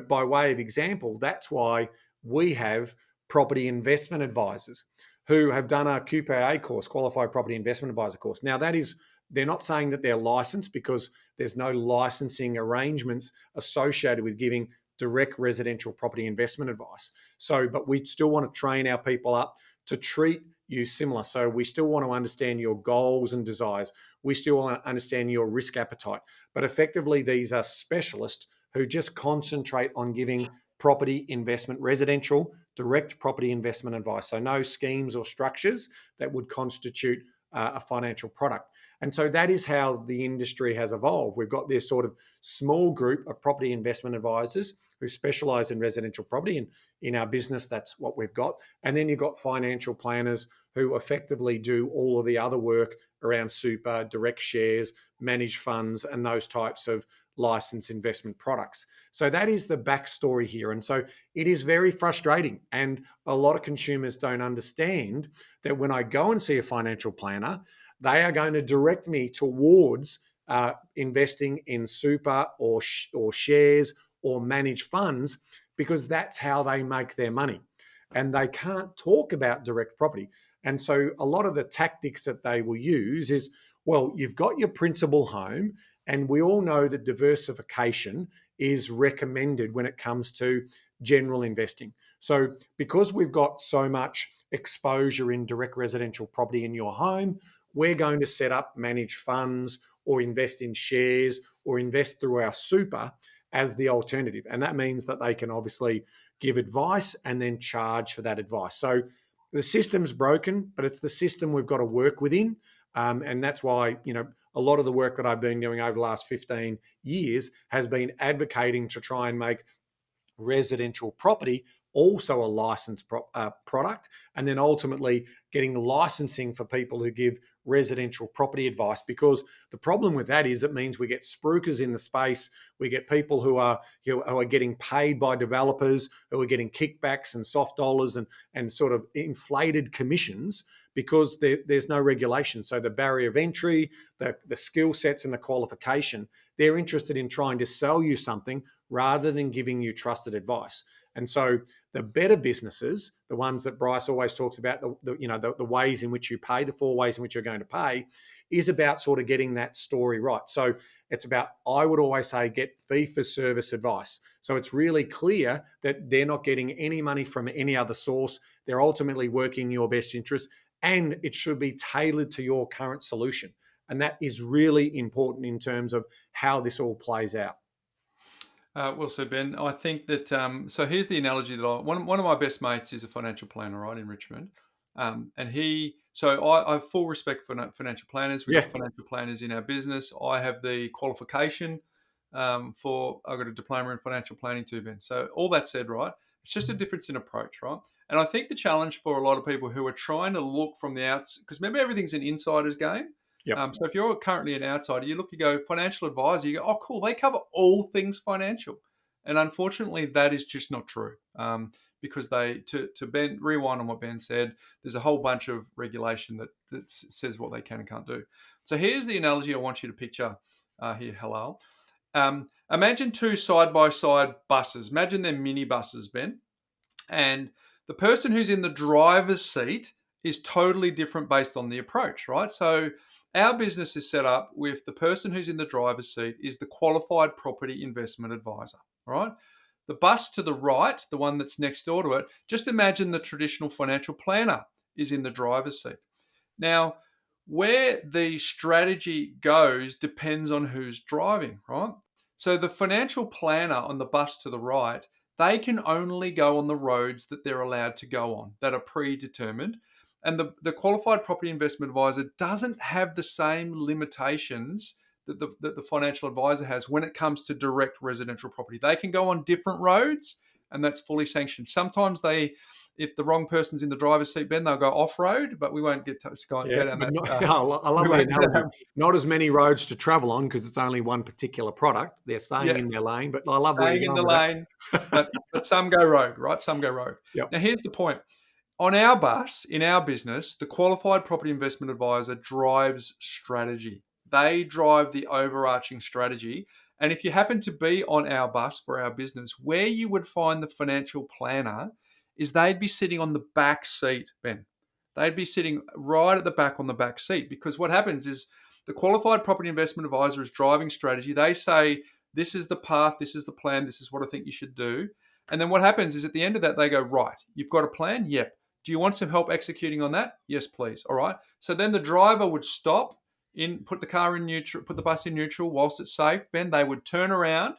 by way of example, that's why we have property investment advisors who have done a QPIA course, Qualified Property Investment Advisor course. Now, they're not saying that they're licensed because there's no licensing arrangements associated with giving direct residential property investment advice. So, but we still want to train our people up to treat you similar. So we still want to understand your goals and desires. We still want to understand your risk appetite. But effectively, these are specialists who just concentrate on giving property investment, residential, direct property investment advice. So no schemes or structures that would constitute a financial product. And so that is how the industry has evolved. We've got this sort of small group of property investment advisors who specialize in residential property. And in our business, that's what we've got. And then you've got financial planners who effectively do all of the other work around super, direct shares, managed funds, and those types of licensed investment products. So that is the backstory here. And so it is very frustrating. And a lot of consumers don't understand that when I go and see a financial planner, they are going to direct me towards investing in super or shares or managed funds because that's how they make their money. And they can't talk about direct property. And so a lot of the tactics that they will use is, well, you've got your principal home, and we all know that diversification is recommended when it comes to general investing. So because we've got so much exposure in direct residential property in your home, we're going to set up managed funds or invest in shares or invest through our super as the alternative. And that means that they can obviously give advice and then charge for that advice. So the system's broken, but it's the system we've got to work within. And that's why, a lot of the work that I've been doing over the last 15 years has been advocating to try and make residential property also a licensed product, and then ultimately getting licensing for people who give residential property advice. Because the problem with that is it means we get spruikers in the space, we get people who are getting paid by developers, who are getting kickbacks and soft dollars and sort of inflated commissions because there's no regulation. So the barrier of entry, the skill sets and the qualification, they're interested in trying to sell you something rather than giving you trusted advice. And so the better businesses, the ones that Bryce always talks about, the ways in which you pay, the 4 ways in which you're going to pay, is about sort of getting that story right. So it's about, I would always say, get fee for service advice. So it's really clear that they're not getting any money from any other source. They're ultimately working in your best interest, and it should be tailored to your current solution. And that is really important in terms of how this all plays out. Well said, Ben. I think that, so here's the analogy that one of my best mates is a financial planner, right, in Richmond. And I have full respect for financial planners. We've got financial planners in our business. I have the qualification I've got a diploma in financial planning too, Ben. So all that said, right, it's just a difference in approach, right? And I think the challenge for a lot of people who are trying to look from the outside, because remember, everything's an insider's game. Yep. So if you're currently an outsider, you go financial advisor, you go, oh, cool, they cover all things financial. And unfortunately, that is just not true. Because to rewind on what Ben said, there's a whole bunch of regulation that says what they can and can't do. So here's the analogy I want you to picture here, Halal. Imagine 2 side-by-side buses. Imagine they're minibuses, Ben. And the person who's in the driver's seat is totally different based on the approach, right? So our business is set up with the person who's in the driver's seat is the qualified property investment advisor, right? The bus to the right, the one that's next door to it, just imagine the traditional financial planner is in the driver's seat. Now, where the strategy goes depends on who's driving, right? So the financial planner on the bus to the right, they can only go on the roads that they're allowed to go on, that are predetermined. And the qualified property investment advisor doesn't have the same limitations that the financial advisor has when it comes to direct residential property. They can go on different roads, and that's fully sanctioned. Sometimes if the wrong person's in the driver's seat, Ben, they'll go off-road, but we won't get to go down that. I love that analogy. Not as many roads to travel on because it's only one particular product. They're staying in their lane, but I love staying in the lane. but some go rogue, right? Some go rogue. Yep. Now, here's the point. On our bus, in our business, the qualified property investment advisor drives strategy. They drive the overarching strategy. And if you happen to be on our bus for our business, where you would find the financial planner is they'd be sitting on the back seat, Ben. They'd be sitting right at the back on the back seat, because what happens is the qualified property investment advisor is driving strategy. They say, this is the path, this is the plan, this is what I think you should do. And then what happens is at the end of that, they go, right, you've got a plan? Yep. Do you want some help executing on that? Yes, please. All right. So then the driver would stop, put the car in neutral, put the bus in neutral whilst it's safe. Ben, they would turn around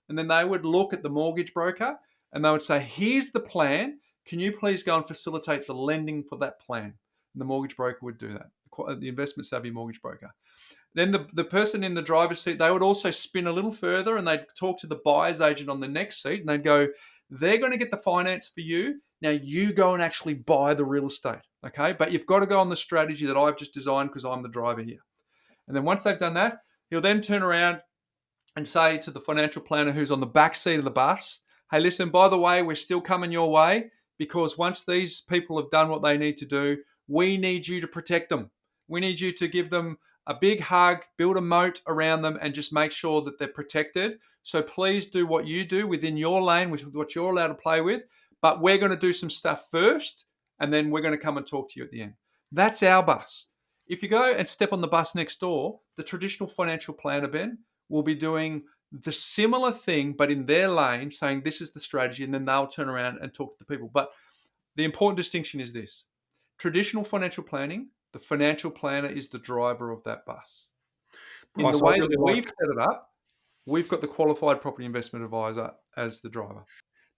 and then they would look at the mortgage broker and they would say, here's the plan. Can you please go and facilitate the lending for that plan? And the mortgage broker would do that, the investment savvy mortgage broker. Then the person in the driver's seat, they would also spin a little further and they'd talk to the buyer's agent on the next seat and they'd go, they're going to get the finance for you. Now you go and actually buy the real estate, okay? But you've got to go on the strategy that I've just designed because I'm the driver here. And then once they've done that, he'll then turn around and say to the financial planner who's on the back seat of the bus, hey, listen, by the way, we're still coming your way because once these people have done what they need to do, we need you to protect them. We need you to give them a big hug, build a moat around them and just make sure that they're protected. So please do what you do within your lane, which is what you're allowed to play with. But we're going to do some stuff first, and then we're going to come and talk to you at the end. That's our bus. If you go and step on the bus next door, the traditional financial planner, Ben, will be doing the similar thing, but in their lane, saying this is the strategy, and then they'll turn around and talk to the people. But the important distinction is this. Traditional financial planning, the financial planner is the driver of that bus. In the way that we've set it up, we've got the qualified property investment advisor as the driver.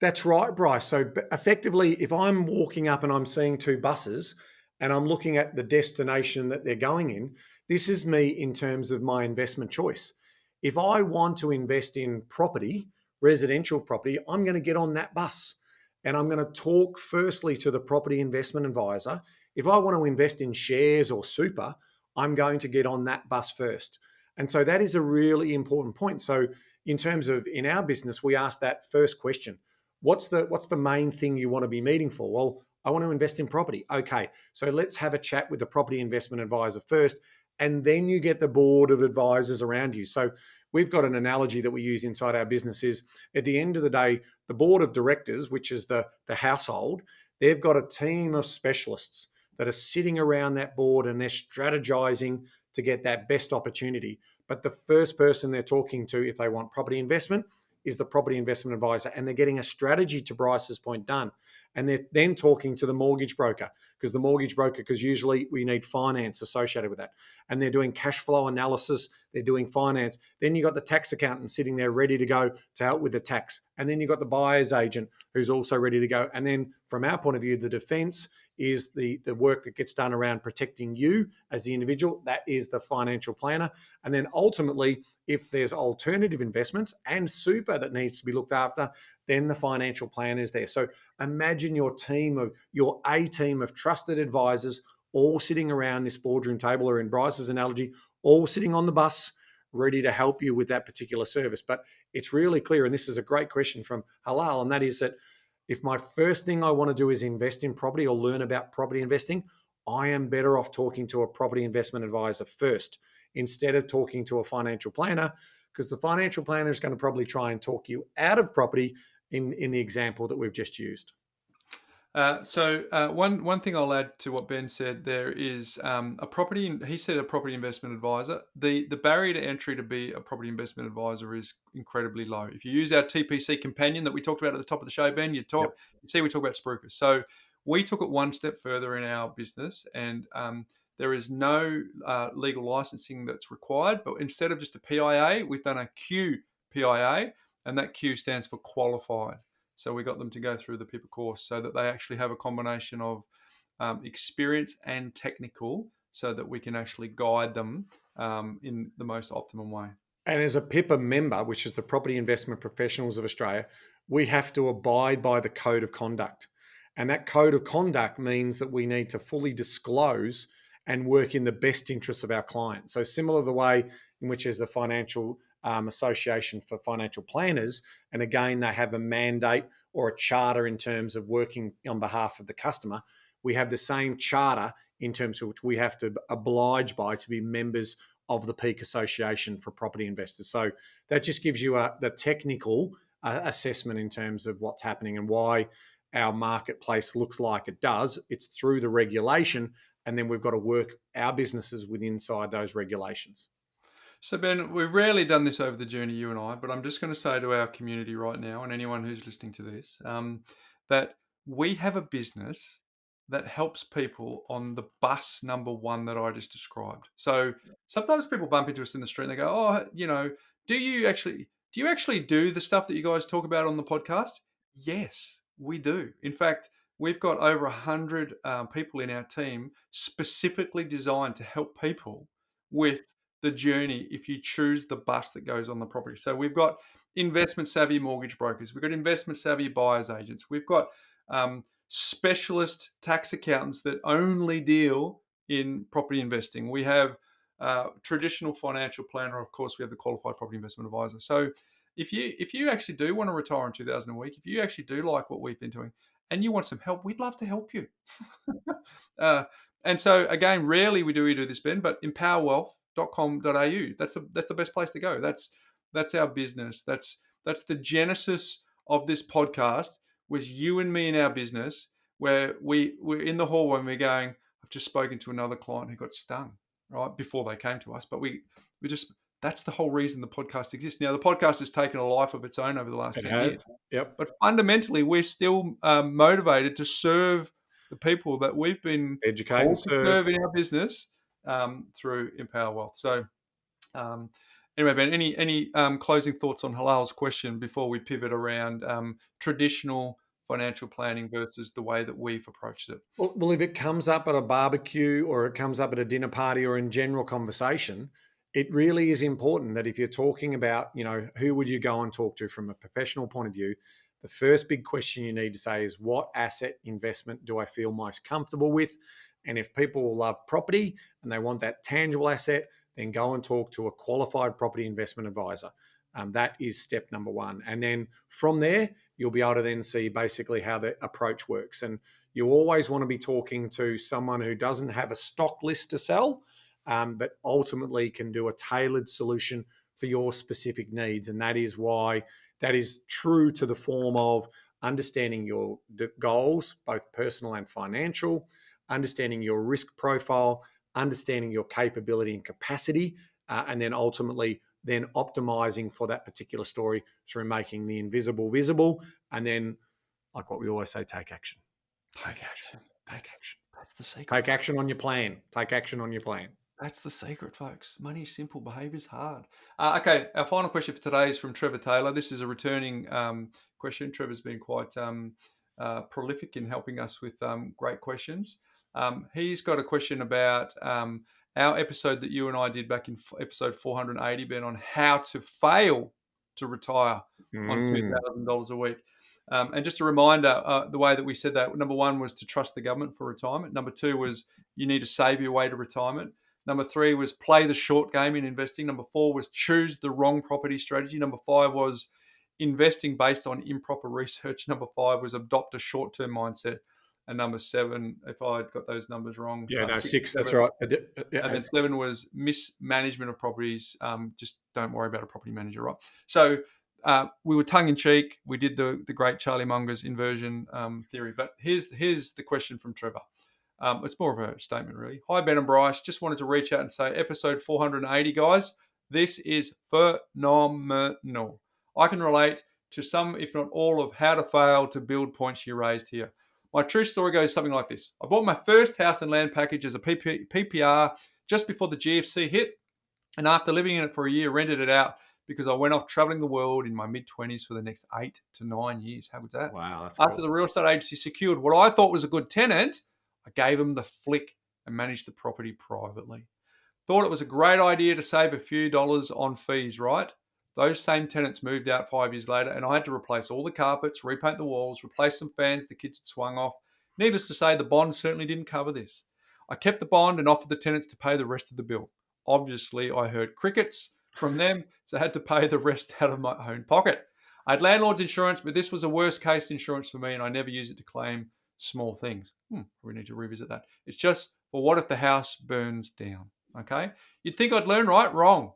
That's right, Bryce. So effectively, if I'm walking up and I'm seeing 2 buses and I'm looking at the destination that they're going in, this is me in terms of my investment choice. If I want to invest in property, residential property, I'm going to get on that bus and I'm going to talk firstly to the property investment advisor. If I want to invest in shares or super, I'm going to get on that bus first. And so that is a really important point. So in terms of in our business, we ask that first question. What's the main thing you want to be meeting for? Well, I want to invest in property. Okay, so let's have a chat with the property investment advisor first, and then you get the board of advisors around you. So we've got an analogy that we use inside our business is at the end of the day, the board of directors, which is the household, they've got a team of specialists that are sitting around that board and they're strategizing to get that best opportunity. But the first person they're talking to if they want property investment is the property investment advisor, and they're getting a strategy, to Bryce's point, done. And they're then talking to the mortgage broker because usually we need finance associated with that. And they're doing cash flow analysis, they're doing finance. Then you've got the tax accountant sitting there ready to go to help with the tax. And then you've got the buyer's agent who's also ready to go. And then from our point of view, the defense is the work that gets done around protecting you as the individual. That is the financial planner. And then ultimately, if there's alternative investments and super that needs to be looked after, then the financial planner is there. So imagine your A team of trusted advisors all sitting around this boardroom table, or in Bryce's analogy, all sitting on the bus, ready to help you with that particular service. But it's really clear, and this is a great question from Halal, and that is that if my first thing I want to do is invest in property or learn about property investing, I am better off talking to a property investment advisor first instead of talking to a financial planner, because the financial planner is going to probably try and talk you out of property in the example that we've just used. One thing I'll add to what Ben said there is he said a property investment advisor. The barrier to entry to be a property investment advisor is incredibly low. If you use our TPC companion that we talked about at the top of the show, Ben, you see we talk about spruikers. So we took it one step further in our business, and there is no legal licensing that's required, but instead of just a PIA, we've done a QPIA, and that Q stands for qualified. So we got them to go through the PIPA course so that they actually have a combination of experience and technical, so that we can actually guide them in the most optimum way. And as a PIPA member, which is the Property Investment Professionals of Australia, we have to abide by the code of conduct. And that code of conduct means that we need to fully disclose and work in the best interests of our client. So similar to the way in which is the Financial Association for Financial Planners, and again, they have a mandate or a charter in terms of working on behalf of the customer. We have the same charter in terms of which we have to oblige by to be members of the Peak Association for Property Investors. So that just gives you the technical assessment in terms of what's happening and why our marketplace looks like it does. It's through the regulation, and then we've got to work our businesses within inside those regulations. So Ben, we've rarely done this over the journey, you and I, but I'm just going to say to our community right now and anyone who's listening to this, that we have a business that helps people on the bus number one that I just described. So sometimes people bump into us in the street and they go, oh, do you actually do the stuff that you guys talk about on the podcast? Yes, we do. In fact, we've got over 100 people in our team specifically designed to help people with the journey if you choose the bus that goes on the property. So we've got investment savvy mortgage brokers, we've got investment savvy buyers agents, we've got specialist tax accountants that only deal in property investing. We have traditional financial planner, of course. We have the qualified property investment advisor. So if you actually do want to retire in 2000 a week, if you actually do like what we've been doing and you want some help, we'd love to help you. And so again, rarely we do this, Ben, but empowerwealth.com.au. That's the best place to go. That's our business. That's the genesis of this podcast, was you and me in our business, where we're in the hallway and we're going, I've just spoken to another client who got stung, right, before they came to us. But that's the whole reason the podcast exists. Now, the podcast has taken a life of its own over the last 10 years. Yep. But fundamentally, we're still motivated to serve the people that we've been educating, serve in our business through Empower Wealth. So anyway, Ben, any closing thoughts on Halal's question before we pivot around traditional financial planning versus the way that we've approached it. Well, if it comes up at a barbecue or it comes up at a dinner party or in general conversation, it really is important that if you're talking about, who would you go and talk to from a professional point of view, the first big question you need to say is, what asset investment do I feel most comfortable with? And if people love property and they want that tangible asset, then go and talk to a qualified property investment advisor. That is step number one. And then from there, you'll be able to then see basically how the approach works. And you always want to be talking to someone who doesn't have a stock list to sell, but ultimately can do a tailored solution for your specific needs. And that is why that is true to the form of understanding your goals, both personal and financial, understanding your risk profile, understanding your capability and capacity, and then ultimately then optimizing for that particular story through making the invisible visible. And then, like what we always say, take action. Take action. That's the secret. Take action on your plan. Take action on your plan. That's the secret, folks. Money's simple, behavior's hard. Okay, our final question for today is from Trevor Taylor. This is a returning question. Trevor's been quite prolific in helping us with great questions. He's got a question about our episode that you and I did back in episode 480, Ben, on how to fail to retire on $2,000 a week. And just a reminder, the way that we said that, number one was to trust the government for retirement. Number two was you need to save your way to retirement. Number three was play the short game in investing. Number four was choose the wrong property strategy. Number five was investing based on improper research. Number five was adopt a short-term mindset. And number seven, if I got those numbers wrong. Six, that's right. And then seven was mismanagement of properties. Just don't worry about a property manager, right? So we were tongue-in-cheek. We did the great Charlie Munger's inversion theory. But here's the question from Trevor. It's more of a statement, really. Hi, Ben and Bryce. Just wanted to reach out and say, episode 480, guys, this is phenomenal. I can relate to some, if not all, of how to fail to build points you raised here. My true story goes something like this. I bought my first house and land package as a PPR just before the GFC hit, and after living in it for a year, rented it out because I went off traveling the world in my mid-20s for the next 8 to 9 years. How good's that? Wow, that's After cool. the real estate agency secured what I thought was a good tenant, I gave them the flick and managed the property privately. Thought it was a great idea to save a few dollars on fees, right? Those same tenants moved out 5 years later, and I had to replace all the carpets, repaint the walls, replace some fans the kids had swung off. Needless to say, the bond certainly didn't cover this. I kept the bond and offered the tenants to pay the rest of the bill. Obviously, I heard crickets from them, so I had to pay the rest out of my own pocket. I had landlord's insurance, but this was a worst case insurance for me, and I never used it to claim small things. We need to revisit that. It's just, well, what if the house burns down? Okay? You'd think I'd learn, right? Wrong.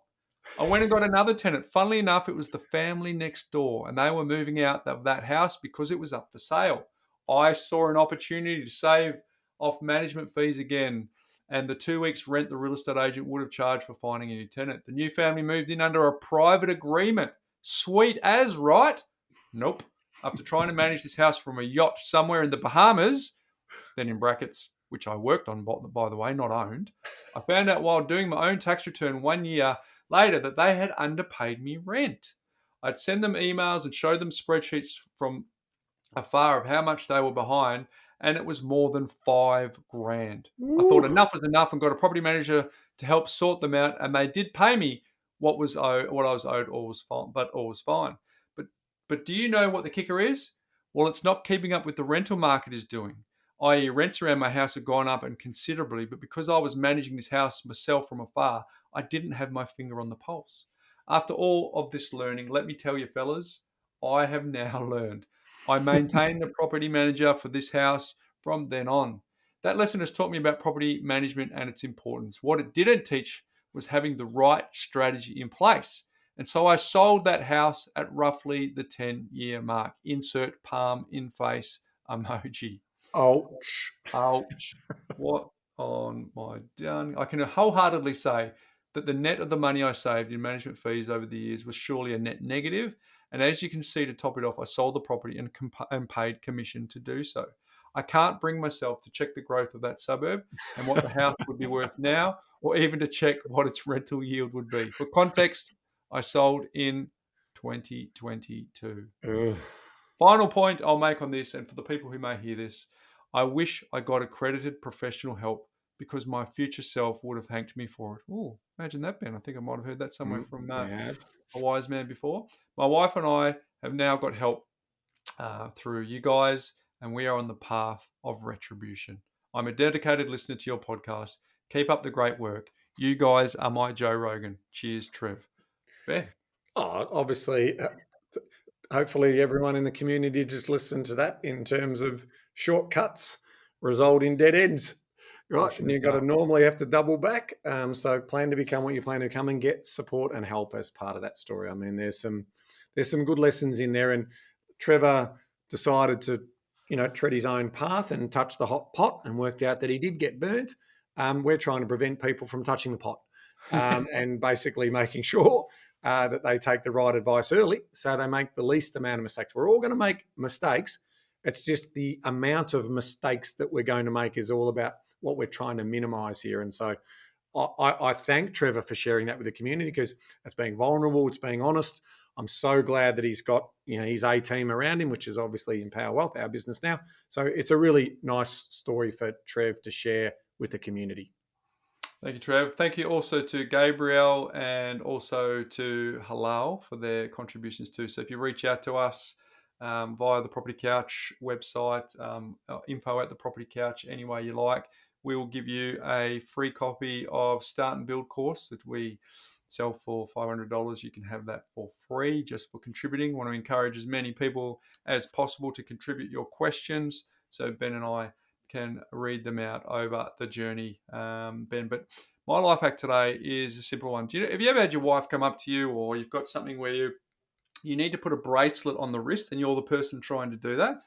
I went and got another tenant. Funnily enough, it was the family next door, and they were moving out of that house because it was up for sale. I saw an opportunity to save off management fees again, and the 2 weeks rent the real estate agent would have charged for finding a new tenant. The new family moved in under a private agreement. Sweet as, right? Nope. After trying to manage this house from a yacht somewhere in the Bahamas, then in brackets, which I worked on, by the way, not owned, I found out while doing my own tax return 1 year later that they had underpaid me rent. I'd send them emails and show them spreadsheets from afar of how much they were behind, and it was more than $5,000. I thought enough was enough and got a property manager to help sort them out, and they did pay me what I was owed. All was fine, but all was fine. But do you know what the kicker is? Well, it's not keeping up with the rental market is doing. I.e., rents around my house have gone up and considerably, but because I was managing this house myself from afar, I didn't have my finger on the pulse. After all of this learning, let me tell you, fellas, I have now learned. I maintained a property manager for this house from then on. That lesson has taught me about property management and its importance. What it didn't teach was having the right strategy in place. And so I sold that house at roughly the 10-year mark. Insert palm in face emoji. Ouch. What on my done? I can wholeheartedly say that the net of the money I saved in management fees over the years was surely a net negative. And as you can see, to top it off, I sold the property and paid commission to do so. I can't bring myself to check the growth of that suburb and what the house would be worth now, or even to check what its rental yield would be. For context, I sold in 2022. Final point I'll make on this, and for the people who may hear this, I wish I got accredited professional help because my future self would have thanked me for it. Oh, imagine that, Ben. I think I might have heard that somewhere from Yeah. a wise man before. My wife and I have now got help through you guys, and we are on the path of retribution. I'm a dedicated listener to your podcast. Keep up the great work. You guys are my Joe Rogan. Cheers, Trev. Ben. Oh, obviously, hopefully everyone in the community just listened to that in terms of shortcuts result in dead ends, right? And you've got to normally have to double back. So plan to become what you plan to become and get support and help as part of that story. I mean, there's some good lessons in there. And Trevor decided to, tread his own path and touch the hot pot and worked out that he did get burnt. We're trying to prevent people from touching the pot and basically making sure that they take the right advice early so they make the least amount of mistakes. We're all going to make mistakes. It's just the amount of mistakes that we're going to make is all about what we're trying to minimize here. And so I thank Trevor for sharing that with the community because it's being vulnerable, it's being honest. I'm so glad that he's got his A team around him, which is obviously Empower Wealth, our business now. So it's a really nice story for Trev to share with the community. Thank you, Trev. Thank you also to Gabriel and also to Halal for their contributions too. So if you reach out to us via the Property Couch website, info at the Property Couch, any way you like, we will give you a free copy of Start and Build course that we sell for $500. You can have that for free just for contributing. Want to encourage as many people as possible to contribute your questions. So Ben and I can read them out over the journey, Ben. But my life hack today is a simple one. Have you ever had your wife come up to you, or you've got something where you need to put a bracelet on the wrist and you're the person trying to do that?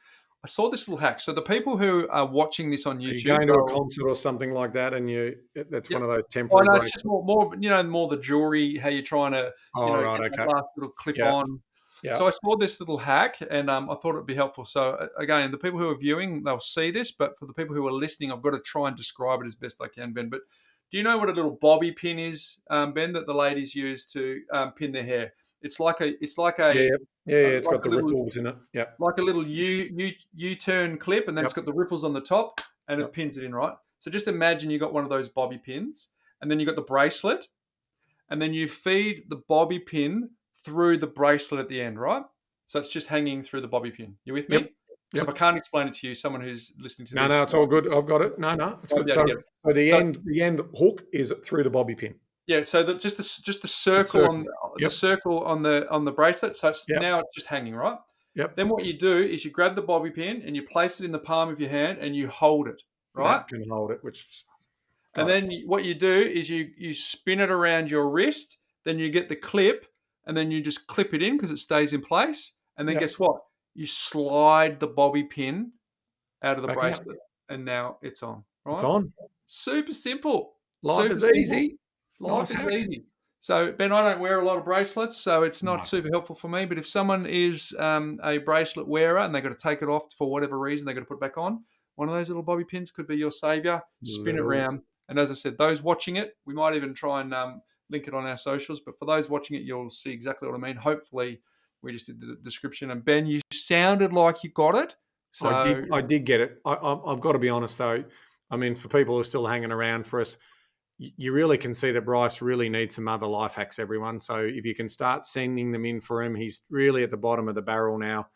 I saw this little hack. So the people who are watching this on YouTube, you're going to a concert or something like that, and that's one of those temporary. It's just more more the jewelry, how you're trying to get that last little clip on. Yeah. So I saw this little hack and I thought it'd be helpful. So again, the people who are viewing, they'll see this, but for the people who are listening, I've got to try and describe it as best I can, Ben. But do you know what a little bobby pin is, Ben, that the ladies use to pin their hair? It's like a it's got the ripples in it. Yeah. Like a little U-turn clip, and then it's got the ripples on the top and it pins it in, right? So just imagine you got one of those bobby pins and then you got the bracelet and then you feed the bobby pin through the bracelet at the end, right? So it's just hanging through the bobby pin. You with me? Yep. So if I can't explain it to you, someone who's listening to this. No, it's all good. I've got it. No, it's good. So the end hook is through the bobby pin. Yeah. So just the circle the circle on the bracelet. So now it's just hanging, right? Yep. Then what you do is you grab the bobby pin and you place it in the palm of your hand and you hold it, right? That can hold it, and then what you do is you spin it around your wrist. Then you get the clip. And then you just clip it in because it stays in place. And then guess what? You slide the bobby pin out of the bracelet. And now it's on. Right? It's on. Super simple. Life is easy. Life is easy. So, Ben, I don't wear a lot of bracelets, so it's not super helpful for me. But if someone is a bracelet wearer and they've got to take it off for whatever reason, they've got to put it back on, one of those little bobby pins could be your savior. Spin it around. And as I said, those watching it, we might even try and link it on our socials. But for those watching it, you'll see exactly what I mean. Hopefully, we just did the description. And Ben, you sounded like you got it. So I did get it. I've got to be honest, though. I mean, for people who are still hanging around for us, you really can see that Bryce really needs some other life hacks, everyone. So if you can start sending them in for him, he's really at the bottom of the barrel now.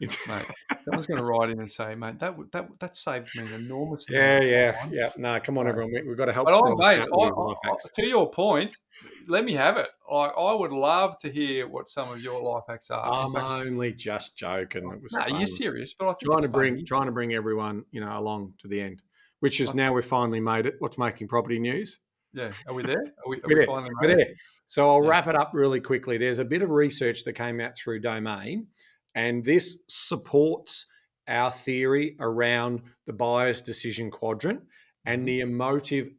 Mate, someone's going to write in and say, mate, that saved me an enormous amount. Yeah. No, come on, everyone. We've got to help. But to your point, let me have it. I would love to hear what some of your life hacks are. I'm only just joking. It was fun. You're serious, but I think trying to bring everyone, along to the end, which is now we've finally made it. What's making property news? Yeah, are we there? We're finally made it? So I'll wrap it up really quickly. There's a bit of research that came out through Domain. And this supports our theory around the buyer's decision quadrant and the emotiveness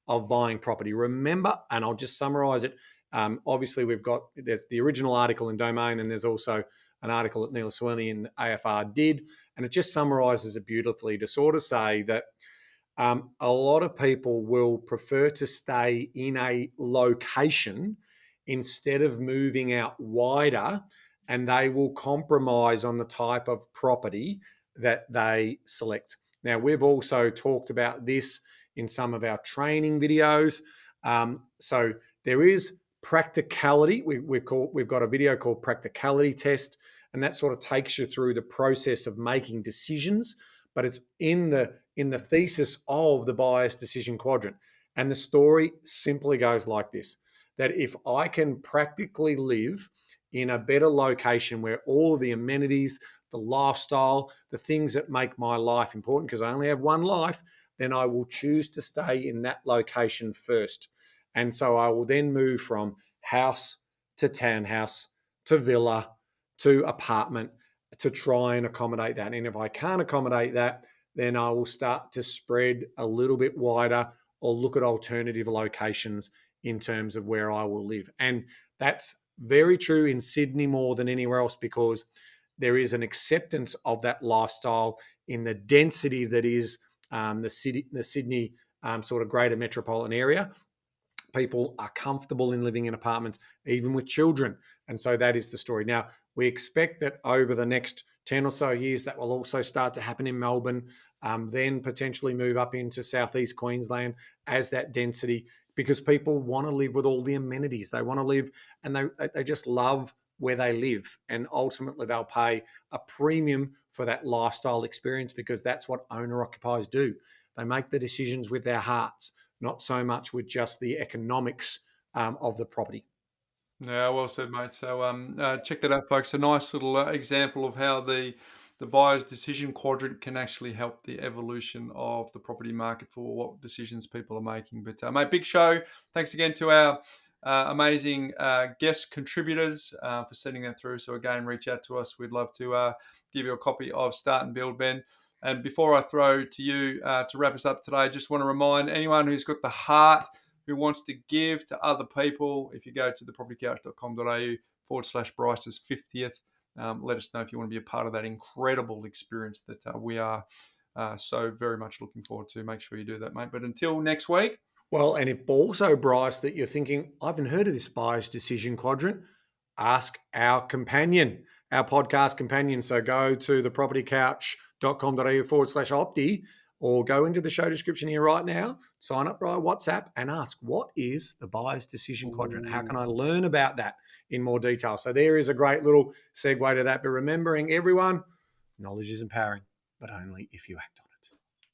of buying property. Remember, and I'll just summarize it. Obviously, there's the original article in Domain, and there's also an article that Neil Sweeney in AFR did, and it just summarizes it beautifully to sort of say that a lot of people will prefer to stay in a location instead of moving out wider and they will compromise on the type of property that they select. Now, we've also talked about this in some of our training videos. So there is practicality. We've got a video called Practicality Test, and that sort of takes you through the process of making decisions, but it's in the thesis of the buyer's decision quadrant. And the story simply goes like this, that if I can practically live in a better location where all of the amenities, the lifestyle, the things that make my life important, because I only have one life, then I will choose to stay in that location first. And so I will then move from house to townhouse to villa to apartment to try and accommodate that. And if I can't accommodate that, then I will start to spread a little bit wider or look at alternative locations in terms of where I will live. And that's very true in Sydney more than anywhere else, because there is an acceptance of that lifestyle in the density that is the Sydney sort of greater metropolitan area. People are comfortable in living in apartments, even with children. And so that is the story. Now, we expect that over the next 10 or so years, that will also start to happen in Melbourne, then potentially move up into southeast Queensland as that density, because people want to live with all the amenities. They want to live, and they just love where they live. And ultimately, they'll pay a premium for that lifestyle experience, because that's what owner-occupiers do. They make the decisions with their hearts, not so much with just the economics of the property. Yeah, well said, mate. So check that out, folks. A nice little example of how the buyer's decision quadrant can actually help the evolution of the property market for what decisions people are making. But mate, big show. Thanks again to our amazing guest contributors for sending that through. So again, reach out to us. We'd love to give you a copy of Start and Build, Ben. And before I throw to you to wrap us up today, I just want to remind anyone who's got the heart, who wants to give to other people, if you go to thepropertycouch.com.au/Bryce's 50th, let us know if you want to be a part of that incredible experience that we are so very much looking forward to. Make sure you do that, mate. But until next week. Well, and if also, Bryce, that you're thinking, I haven't heard of this buyer's decision quadrant, ask our companion, our podcast companion. So go to thepropertycouch.com.au/Opti, or go into the show description here right now, sign up via WhatsApp and ask, what is the buyer's decision quadrant? How can I learn about that in more detail? So there is a great little segue to that. But remembering, everyone, knowledge is empowering, but only if you act on it.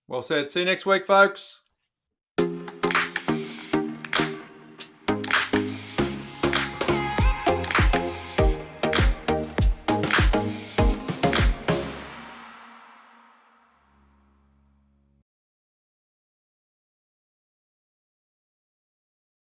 Well said. See you next week, folks.